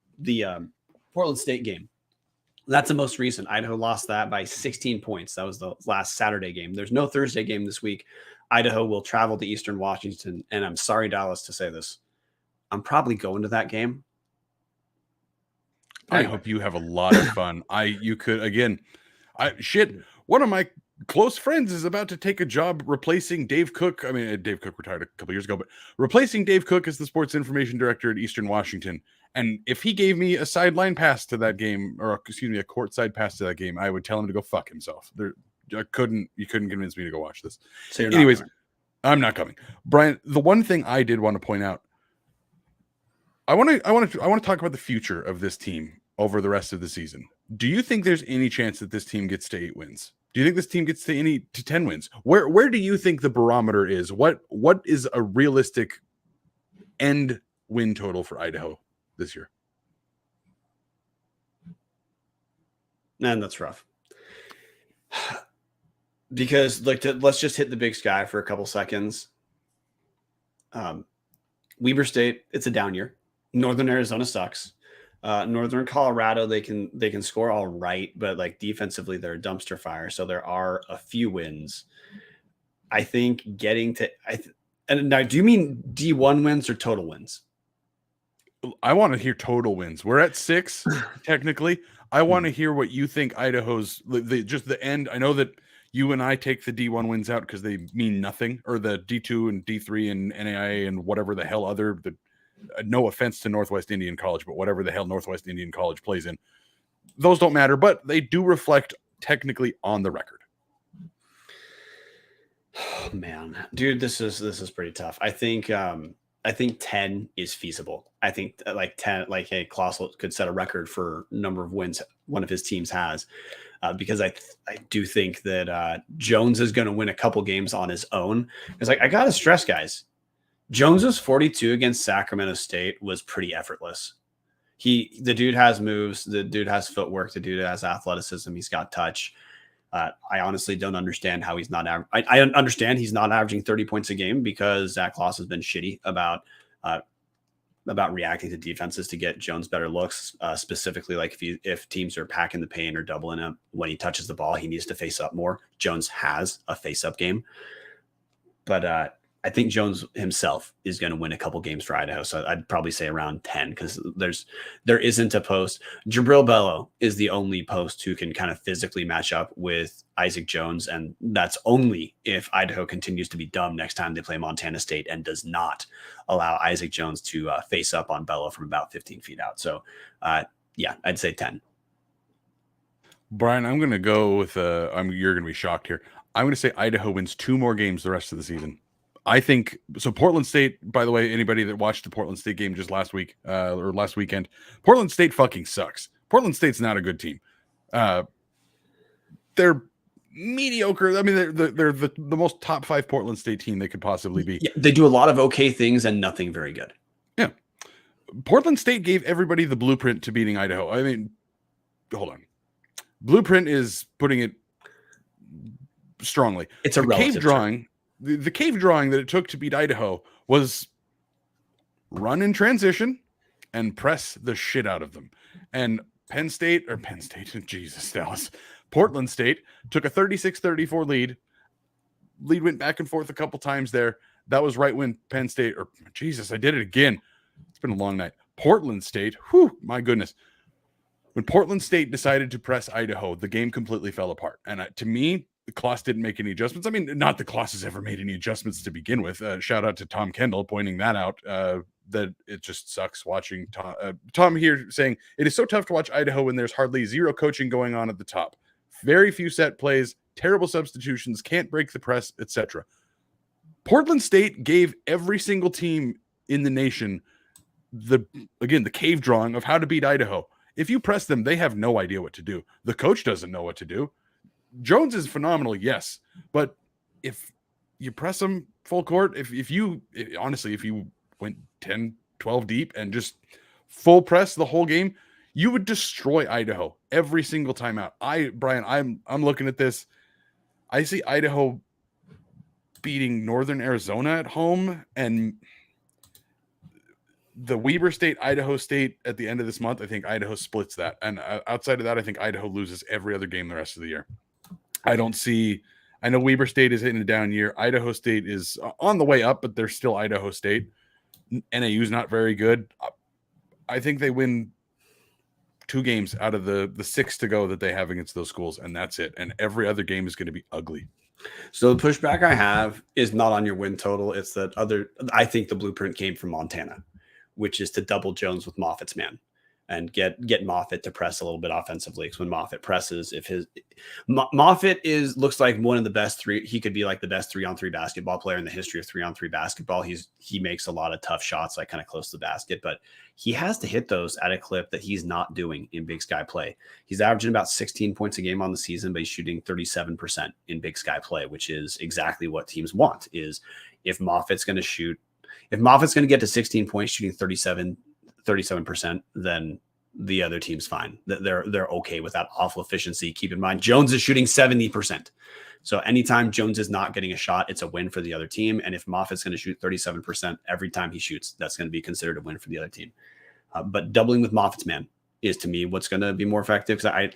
Speaker 1: State game. That's the most recent. Idaho lost that by 16 points. That was the last Saturday game. There's no Thursday game this week. Idaho will travel to Eastern Washington. And I'm sorry, Dallas, to say this. I'm probably going to that game.
Speaker 2: I hope you have a lot of fun. One of my close friends is about to take a job replacing Dave Cook. I mean, Dave Cook retired a couple years ago, but replacing Dave Cook as the sports information director at Eastern Washington. And if he gave me a sideline pass to that game, or a courtside pass to that game, I would tell him to go fuck himself. You couldn't convince me to go watch this.
Speaker 1: So
Speaker 2: anyways, I'm not coming. Brian, the one thing I did want to point out, I want to talk about the future of this team over the rest of the season. Do you think there's any chance that this team gets to 8 wins? Do you think this team gets to 10 wins? Where do you think the barometer is? What is a realistic end win total for Idaho this year?
Speaker 1: Man, that's rough. Because let's just hit the Big Sky for a couple seconds. Weber State, it's a down year. Northern Arizona sucks. Northern Colorado, they can score all right, but like defensively, they're a dumpster fire. So there are a few wins. I think getting to and now, do you mean D1 wins or total wins?
Speaker 2: I want to hear total wins. We're at 6 technically. I want to hear what you think Idaho's just the end. I know that you and I take the D1 wins out because they mean nothing, or the D2 and D3 and NAIA and whatever the hell no offense to Northwest Indian College, but whatever the hell Northwest Indian College plays in, those don't matter, but they do reflect technically on the record.
Speaker 1: Oh, man, dude, this is pretty tough. I think 10 is feasible. I think like 10, like, hey, Kloss could set a record for number of wins one of his teams has, because I do think that Jones is going to win a couple games on his own. Because I got to stress, guys, Jones's 42 against Sacramento State was pretty effortless. The dude has moves, the dude has footwork, the dude has athleticism, he's got touch. I honestly don't understand how he's not. I understand he's not averaging 30 points a game because Zach Kloss has been shitty about reacting to defenses to get Jones better looks. Specifically, like if teams are packing the paint or doubling him when he touches the ball, he needs to face up more. Jones has a face up game, but I think Jones himself is going to win a couple games for Idaho. So I'd probably say around 10, because there isn't a post. Jabril Bello is the only post who can kind of physically match up with Isaac Jones. And that's only if Idaho continues to be dumb next time they play Montana State and does not allow Isaac Jones to face up on Bello from about 15 feet out. So yeah, I'd say 10.
Speaker 2: Brian, I'm going to go with you're going to be shocked here. I'm going to say Idaho wins 2 more games the rest of the season. I think so. Portland State, by the way, anybody that watched the Portland State game just last week or last weekend, Portland State fucking sucks. Portland State's not a good team. They're mediocre. I mean, they're the most top 5 Portland State team they could possibly be.
Speaker 1: Yeah, they do a lot of okay things and nothing very good.
Speaker 2: Yeah. Portland State gave everybody the blueprint to beating Idaho. I mean, hold on. Blueprint is putting it strongly.
Speaker 1: It's a
Speaker 2: cave drawing. The cave drawing that it took to beat Idaho was run in transition and press the shit out of them. And Penn State, Jesus, Dallas, Portland State took a 36-34 lead. Lead went back and forth a couple times there. That was right when Penn State, or Jesus, I did it again. It's been a long night. Portland State, whew, my goodness. When Portland State decided to press Idaho, the game completely fell apart. And to me, the Kloss didn't make any adjustments. I mean, not the Kloss has ever made any adjustments to begin with. Shout out to Tom Kendall pointing that out, that it just sucks watching Tom here saying, it is so tough to watch Idaho when there's hardly zero coaching going on at the top. Very few set plays, terrible substitutions, can't break the press, etc. Portland State gave every single team in the nation the cave drawing of how to beat Idaho. If you press them, they have no idea what to do. The coach doesn't know what to do. Jones is phenomenal, yes, but if you press them full court, if you went 10, 12 deep and just full press the whole game, you would destroy Idaho every single time out. Brian, I'm looking at this. I see Idaho beating Northern Arizona at home, and the Weber State, Idaho State at the end of this month. I think Idaho splits that, and outside of that, I think Idaho loses every other game the rest of the year. I know Weber State is in a down year. Idaho State is on the way up, but they're still Idaho State. NAU's not very good. I think they win 2 games out of the 6 to go that they have against those schools, and that's it. And every other game is going to be ugly.
Speaker 1: So the pushback I have is not on your win total. It's that I think the blueprint came from Montana, which is to double Jones with Moffitt's man and get Moffitt to press a little bit offensively. Because when Moffitt presses, Moffitt looks like one of the best 3, he could be like the best 3-on-3 basketball player in the history of 3-on-3 basketball. He makes a lot of tough shots, like kind of close to the basket, but he has to hit those at a clip that he's not doing in Big Sky play. He's averaging about 16 points a game on the season, but he's shooting 37% in Big Sky play, which is exactly what teams want. Is if Moffitt's going to get to 16 points shooting 37%, then the other team's fine. They're okay with that awful efficiency. Keep in mind, Jones is shooting 70%. So anytime Jones is not getting a shot, it's a win for the other team. And if Moffitt's going to shoot 37% every time he shoots, that's going to be considered a win for the other team. But doubling with Moffitt's man is, to me, what's going to be more effective. Because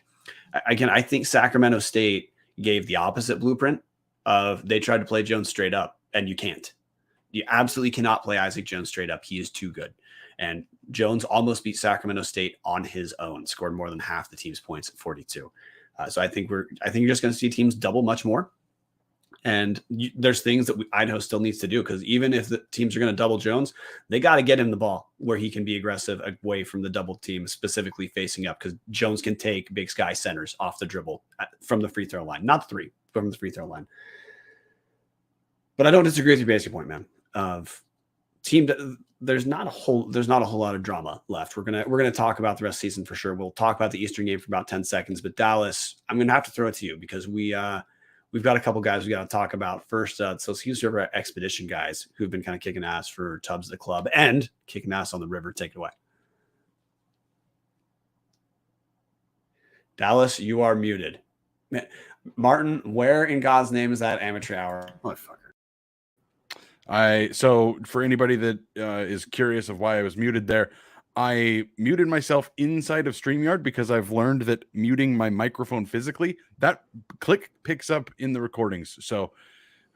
Speaker 1: I think Sacramento State gave the opposite blueprint of they tried to play Jones straight up, and you can't. You absolutely cannot play Isaac Jones straight up. He is too good. And Jones almost beat Sacramento State on his own, scored more than half the team's points at 42. So I think you're just going to see teams double much more. And there's things that Idaho still needs to do, because even if the teams are going to double Jones, they got to get him the ball where he can be aggressive away from the double team, specifically facing up, because Jones can take Big Sky centers off the dribble from the free throw line, not 3, from the free throw line. But I don't disagree with your basic point, man. Of team, there's not a whole lot of drama left. We're gonna talk about the rest of the season for sure. We'll talk about the Eastern game for about 10 seconds. But Dallas, I'm gonna have to throw it to you, because we've got a couple guys we got to talk about first. So Hughes River Expedition guys who've been kind of kicking ass for Tubbs the club and kicking ass on the river. Take it away, Dallas. You are muted, Martin. Where in God's name is that amateur hour? Motherfucker.
Speaker 2: So for anybody that is curious of why I was muted there, I muted myself inside of StreamYard because I've learned that muting my microphone physically, that click picks up in the recordings. So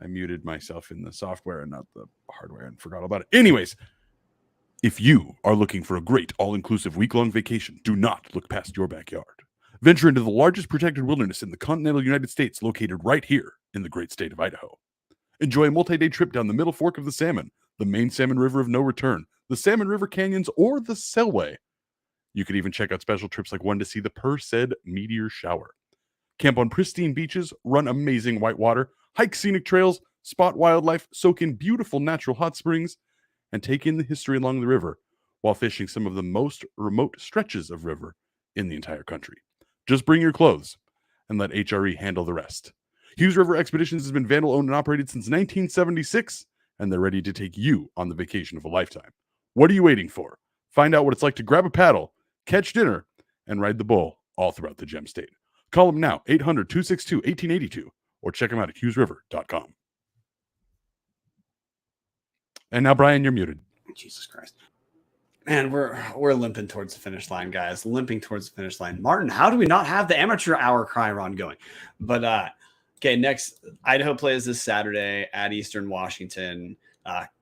Speaker 2: I muted myself in the software and not the hardware and forgot about it. Anyways, if you are looking for a great all-inclusive week-long vacation, do not look past your backyard. Venture into the largest protected wilderness in the continental United States, located right here in the great state of Idaho. Enjoy a multi-day trip down the Middle Fork of the Salmon, the main salmon river of no return, the Salmon River Canyons, or the Selway. You could even check out special trips like one to see the Perseid meteor shower. Camp on pristine beaches, run amazing whitewater, hike scenic trails, spot wildlife, soak in beautiful natural hot springs, and take in the history along the river while fishing some of the most remote stretches of river in the entire country. Just bring your clothes and let HRE handle the rest. Hughes River Expeditions has been Vandal owned and operated since 1976, and they're ready to take you on the vacation of a lifetime. What are you waiting for? Find out what it's like to grab a paddle, catch dinner, and ride the bull all throughout the Gem State. Call them now, 800-262-1882, or check them out at hughesriver.com. And now, Brian, you're muted.
Speaker 1: Jesus Christ. Man, we're limping towards the finish line, guys. Limping towards the finish line. Martin, how do we not have the amateur hour Chiron going? But okay, next, Idaho plays this Saturday at Eastern Washington.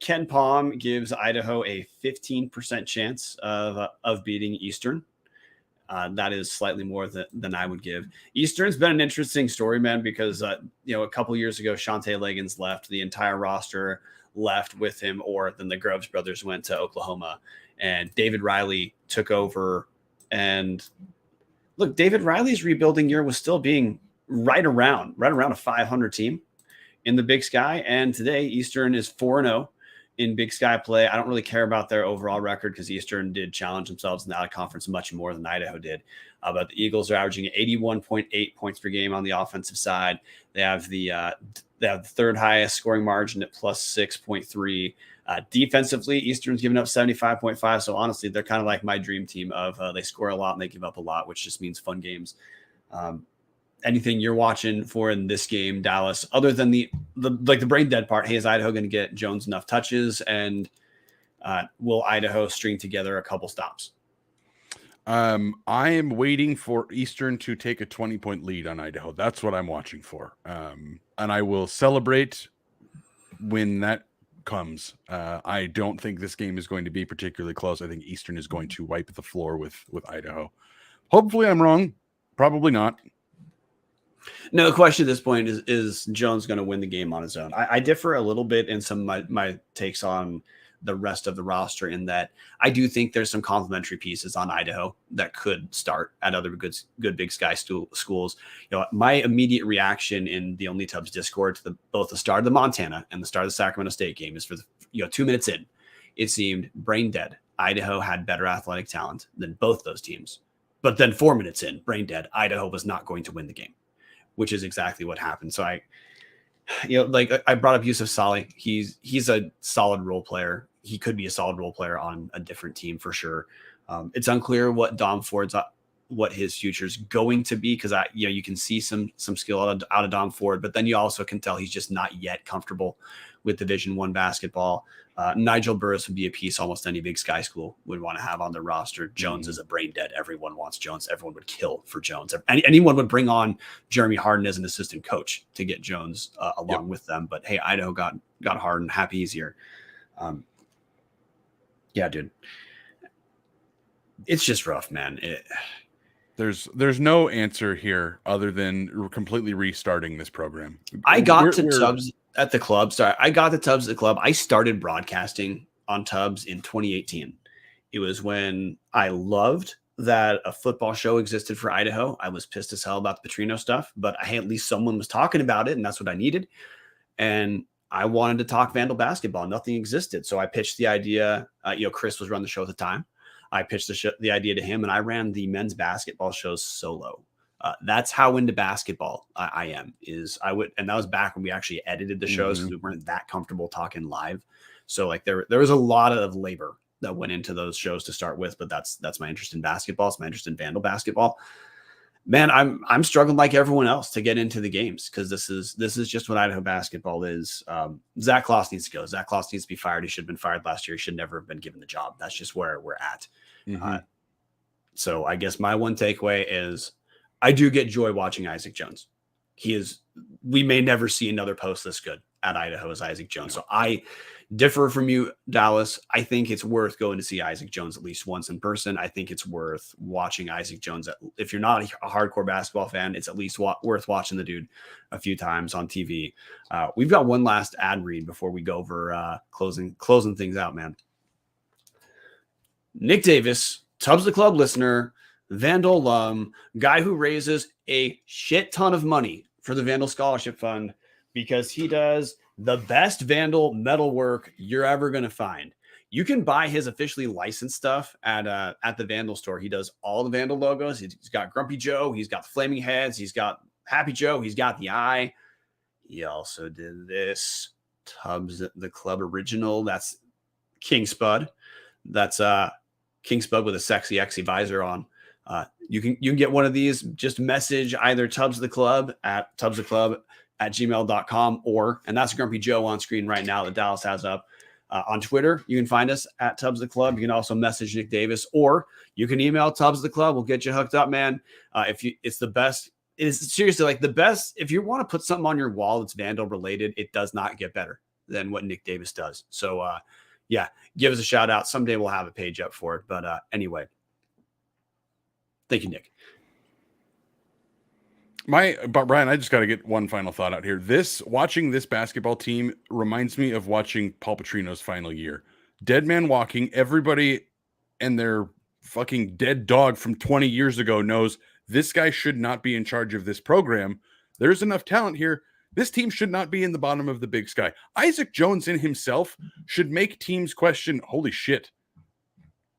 Speaker 1: Ken Palm gives Idaho a 15% chance of beating Eastern. That is slightly more than I would give. Eastern's been an interesting story, man, because a couple years ago, Shante Liggins left. The entire roster left with him, or then the Groves brothers went to Oklahoma, and David Riley took over. And look, David Riley's rebuilding year was still being right around a 500 team in the Big Sky. And today Eastern is 4-0 in Big Sky play. I don't really care about their overall record because Eastern did challenge themselves in the out of conference much more than Idaho did. But the Eagles are averaging 81.8 points per game on the offensive side. They have the third highest scoring margin at plus 6.3. Defensively, Eastern's giving up 75.5. So honestly, they're kind of like my dream team of they score a lot and they give up a lot, which just means fun games. Anything you're watching for in this game, Dallas, other than the brain dead part? Hey, is Idaho going to get Jones enough touches, and will Idaho string together a couple stops?
Speaker 2: I am waiting for Eastern to take a 20-point lead on Idaho. That's what I'm watching for. And I will celebrate when that comes. I don't think this game is going to be particularly close. I think Eastern is going to wipe the floor with Idaho. Hopefully I'm wrong. Probably not.
Speaker 1: No, the question at this point is Jones going to win the game on his own? I differ a little bit in some of my takes on the rest of the roster, in that I do think there's some complementary pieces on Idaho that could start at other good Big Sky schools. My immediate reaction in the Only Tubs Discord to both the start of the Montana and the start of the Sacramento State game is for 2 minutes in, it seemed brain dead. Idaho had better athletic talent than both those teams. But then 4 minutes in, brain dead, Idaho was not going to win the game, which is exactly what happened. So I brought up Yusuf Salih. He's a solid role player. He could be a solid role player on a different team for sure. It's unclear what Dom Ford's what his future is going to be, because you can see some skill out of Dom Ford, but then you also can tell he's just not yet comfortable with Division I basketball. Nigel Burris would be a piece almost any Big Sky school would want to have on their roster. Jones is a brain dead. Everyone wants Jones. Everyone would kill for Jones. Anyone would bring on Jeremy Harden as an assistant coach to get Jones along with them. But hey, Idaho got Harden. Happy he's here. Yeah, dude. It's just rough, man.
Speaker 2: There's no answer here other than completely restarting this program.
Speaker 1: I got to Tubbs at the club. Sorry, I got the Tubbs at the club. I started broadcasting on Tubbs in 2018. It was when I loved that a football show existed for Idaho. I was pissed as hell about the Petrino stuff, but at least someone was talking about it, and that's what I needed. And I wanted to talk Vandal basketball. Nothing existed. So I pitched the idea. Chris was running the show at the time. I pitched the idea to him, and I ran the men's basketball shows solo. That's how into basketball I am. And that was back when we actually edited the shows. Mm-hmm. We weren't that comfortable talking live. So there was a lot of labor that went into those shows to start with, but that's my interest in basketball. It's my interest in Vandal basketball. Man, I'm struggling like everyone else to get into the games, because this is just what Idaho basketball is. Zach Kloss needs to go. Zach Kloss needs to be fired. He should have been fired last year. He should never have been given the job. That's just where we're at. Mm-hmm. So I guess my one takeaway is I do get joy watching Isaac Jones. We may never see another post this good at Idaho as Isaac Jones. So I differ from you, Dallas. I think it's worth going to see Isaac Jones at least once in person. I think it's worth watching Isaac Jones. If you're not a hardcore basketball fan, it's at least worth watching the dude a few times on TV. We've got one last ad read before we go over closing things out, man. Nick Davis, Tubbs the Club listener, Vandal alum, guy who raises a shit ton of money for the Vandal Scholarship Fund because he does the best Vandal metal work you're ever going to find. You can buy his officially licensed stuff at the Vandal store. He does all the Vandal logos. He's got Grumpy Joe. He's got the flaming heads. He's got Happy Joe. He's got the eye. He also did this Tubbs the Club original. That's King Spud. That's King Spud with a sexy Xy visor on. You can get one of these. Just message either Tubbs the Club at gmail.com and that's Grumpy Joe on screen right now that Dallas has up. On Twitter, you can find us at Tubbs the Club. You can also message Nick Davis, or you can email Tubbs the Club. We'll get you hooked up, man. It's the best. It is seriously like the best. If you want to put something on your wall that's Vandal related, it does not get better than what Nick Davis does. So, yeah, give us a shout out. Someday we'll have a page up for it. But anyway, thank you, Nick.
Speaker 2: But Brian, I just got to get one final thought out here. Watching this basketball team reminds me of watching Paul Petrino's final year. Dead man walking. Everybody and their fucking dead dog from 20 years ago knows this guy should not be in charge of this program. There's enough talent here. This team should not be in the bottom of the big sky. Isaac Jones in himself should make teams question, holy shit,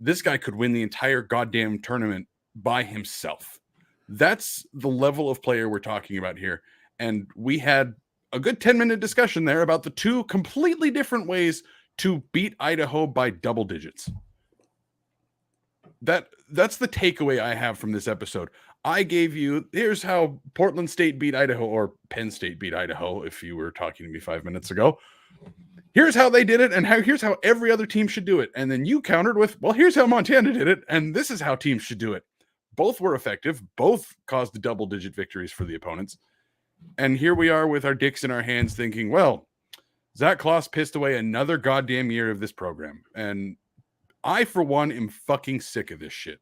Speaker 2: this guy could win the entire goddamn tournament by himself. That's the level of player we're talking about here. And we had a good 10-minute discussion there about the two completely different ways to beat Idaho by double digits. That's the takeaway I have from this episode. I gave you, here's how Portland State beat Idaho, or Penn State beat Idaho, if you were talking to me 5 minutes ago. Here's how they did it, and here's how every other team should do it. And then you countered with, well, here's how Montana did it, and this is how teams should do it. Both were effective. Both caused double-digit victories for the opponents. And here we are with our dicks in our hands thinking, well, Zach Kloss pissed away another goddamn year of this program. And I, for one, am fucking sick of this shit.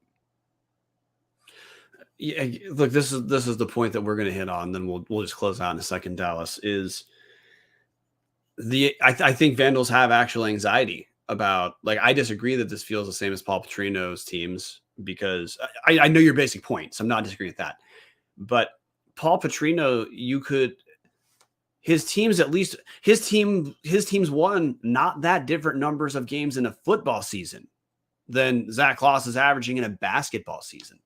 Speaker 1: Yeah, look, this is the point that we're going to hit on. Then we'll just close out in a second. Dallas is I think Vandals have actual anxiety about, like, I disagree that this feels the same as Paul Petrino's teams, because I know your basic point, so I'm not disagreeing with that. But Paul Petrino, his teams won not that different numbers of games in a football season than Zach Kloss is averaging in a basketball season.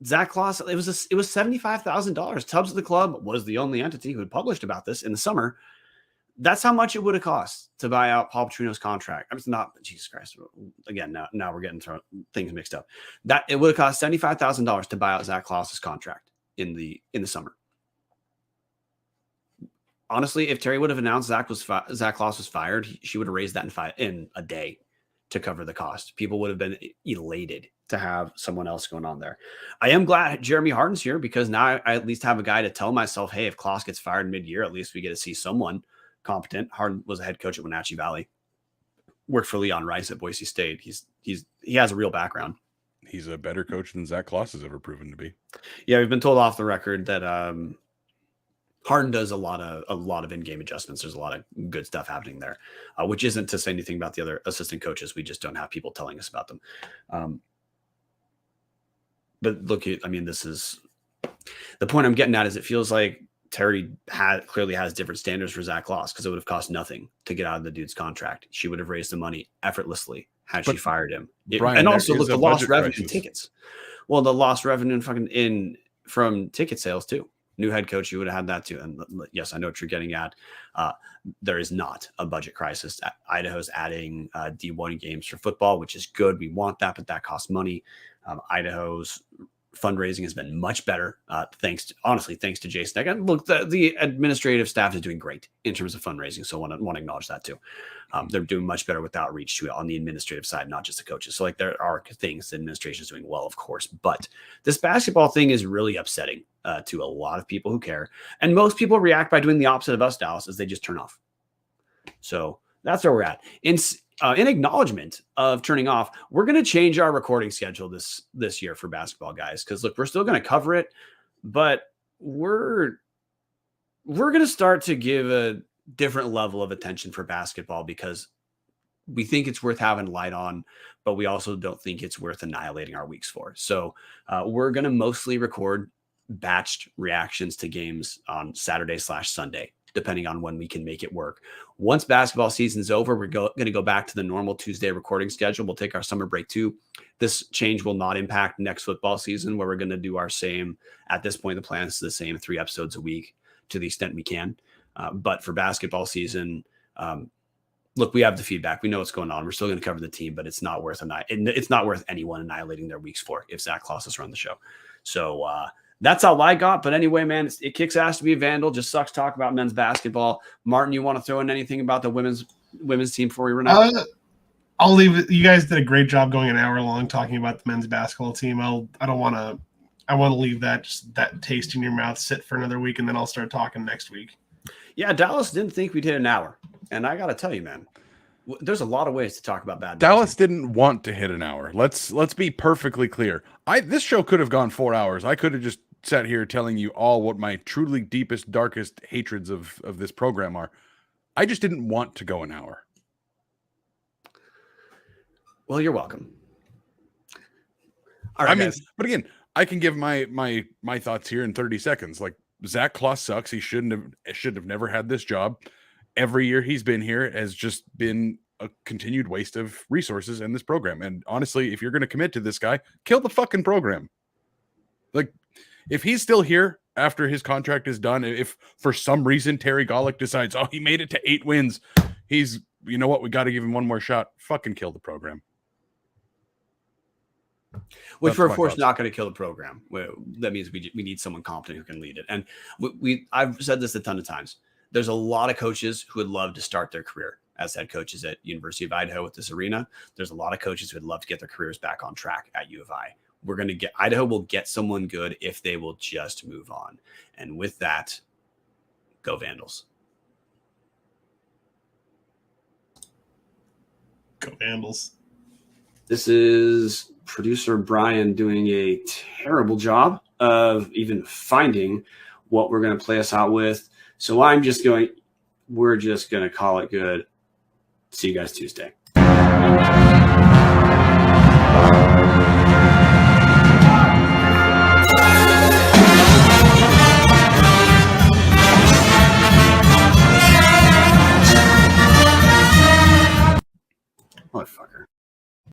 Speaker 1: Zach Kloss, it was $75,000. Tubbs of the Club was the only entity who had published about this in the summer. That's how much it would have cost to buy out Paul Petrino's contract. I mean, it's not, Jesus Christ. Again, now we're getting things mixed up. That it would have cost $75,000 to buy out Zach Kloss's contract in the summer. Honestly, if Terry would have announced Zach Kloss was fired, she would have raised that in a day to cover the cost. People would have been elated to have someone else going on there. I am glad Jeremy Harden's here, because now I at least have a guy to tell myself, hey, if Kloss gets fired mid-year, at least we get to see someone competent. Harden was a head coach at Wenatchee Valley, worked for Leon Rice at Boise State. He has a real background.
Speaker 2: He's a better coach than Zach Kloss has ever proven to be.
Speaker 1: Yeah, we've been told off the record that Harden does a lot of in-game adjustments. There's a lot of good stuff happening there, which isn't to say anything about the other assistant coaches. We just don't have people telling us about them. But look, I mean, this is the point I'm getting at, is it feels like Terry clearly has different standards for Zach Kloss, because it would have cost nothing to get out of the dude's contract. She would have raised the money effortlessly had she fired him.
Speaker 2: Brian,
Speaker 1: and also look, the lost revenue
Speaker 2: crisis.
Speaker 1: in tickets. Well, the lost revenue from ticket sales too. New head coach, you would have had that too. And yes, I know what you're getting at. There is not a budget crisis. Idaho's adding D1 games for football, which is good. We want that, but that costs money. Idaho's fundraising has been much better, thanks to Jason. And look, the administrative staff is doing great in terms of fundraising, so I want to acknowledge that too. They're doing much better with outreach to on the administrative side, not just the coaches. So, like, there are things the administration is doing well, of course, but this basketball thing is really upsetting to a lot of people who care, and most people react by doing the opposite of us, Dallas, is they just turn off. So that's where we're at. In acknowledgement of turning off, we're going to change our recording schedule this year for basketball, guys. Because look, we're still going to cover it, but we're going to start to give a different level of attention for basketball, because we think it's worth having light on, but we also don't think it's worth annihilating our weeks for. So we're going to mostly record batched reactions to games on Saturday/Sunday, depending on when we can make it work. Once basketball season's over, we're going to go back to the normal Tuesday recording schedule. We'll take our summer break too. This change will not impact next football season, where we're going to do our same. At this point, the plan is the same 3 episodes a week to the extent we can. But for basketball season, look, we have the feedback. We know what's going on. We're still going to cover the team, but it's not worth anyone annihilating their weeks for if Zach Kloss run the show. So that's all I got. But anyway, man, it kicks ass to be a Vandal. Just sucks talk about men's basketball. Martin, you want to throw in anything about the women's team before we run out?
Speaker 3: I'll leave it. You guys did a great job going an hour long talking about the men's basketball team. I want to leave that taste in your mouth sit for another week, and then I'll start talking next week. Yeah,
Speaker 1: Dallas didn't think we'd hit an hour. And I got to tell you, man, there's a lot of ways to talk about bad.
Speaker 2: Dallas didn't want to hit an hour. Let's be perfectly clear. This show could have gone 4 hours. I could have just sat here telling you all what my truly deepest, darkest hatreds of this program are. I just didn't want to go an hour.
Speaker 1: Well, you're welcome. All right, guys.
Speaker 2: But again, I can give my thoughts here in 30 seconds. Like, Zach Kloss sucks. He should have never had this job. Every year he's been here has just been a continued waste of resources in this program. And honestly, if you're going to commit to this guy, kill the fucking program. Like, if he's still here after his contract is done, if for some reason Terry Golick decides, he made it to 8 wins, you know what, we got to give him one more shot. Fucking kill the program.
Speaker 1: Which we're of course not going to kill the program. That means we need someone competent who can lead it. And I've said this a ton of times. There's a lot of coaches who would love to start their career as head coaches at University of Idaho with this arena. There's a lot of coaches who would love to get their careers back on track at U of I. Idaho will get someone good if they will just move on. And with that, go Vandals.
Speaker 3: Go Vandals.
Speaker 1: This is producer Brian doing a terrible job of even finding what we're going to play us out with. So we're just going to call it good. See you guys Tuesday.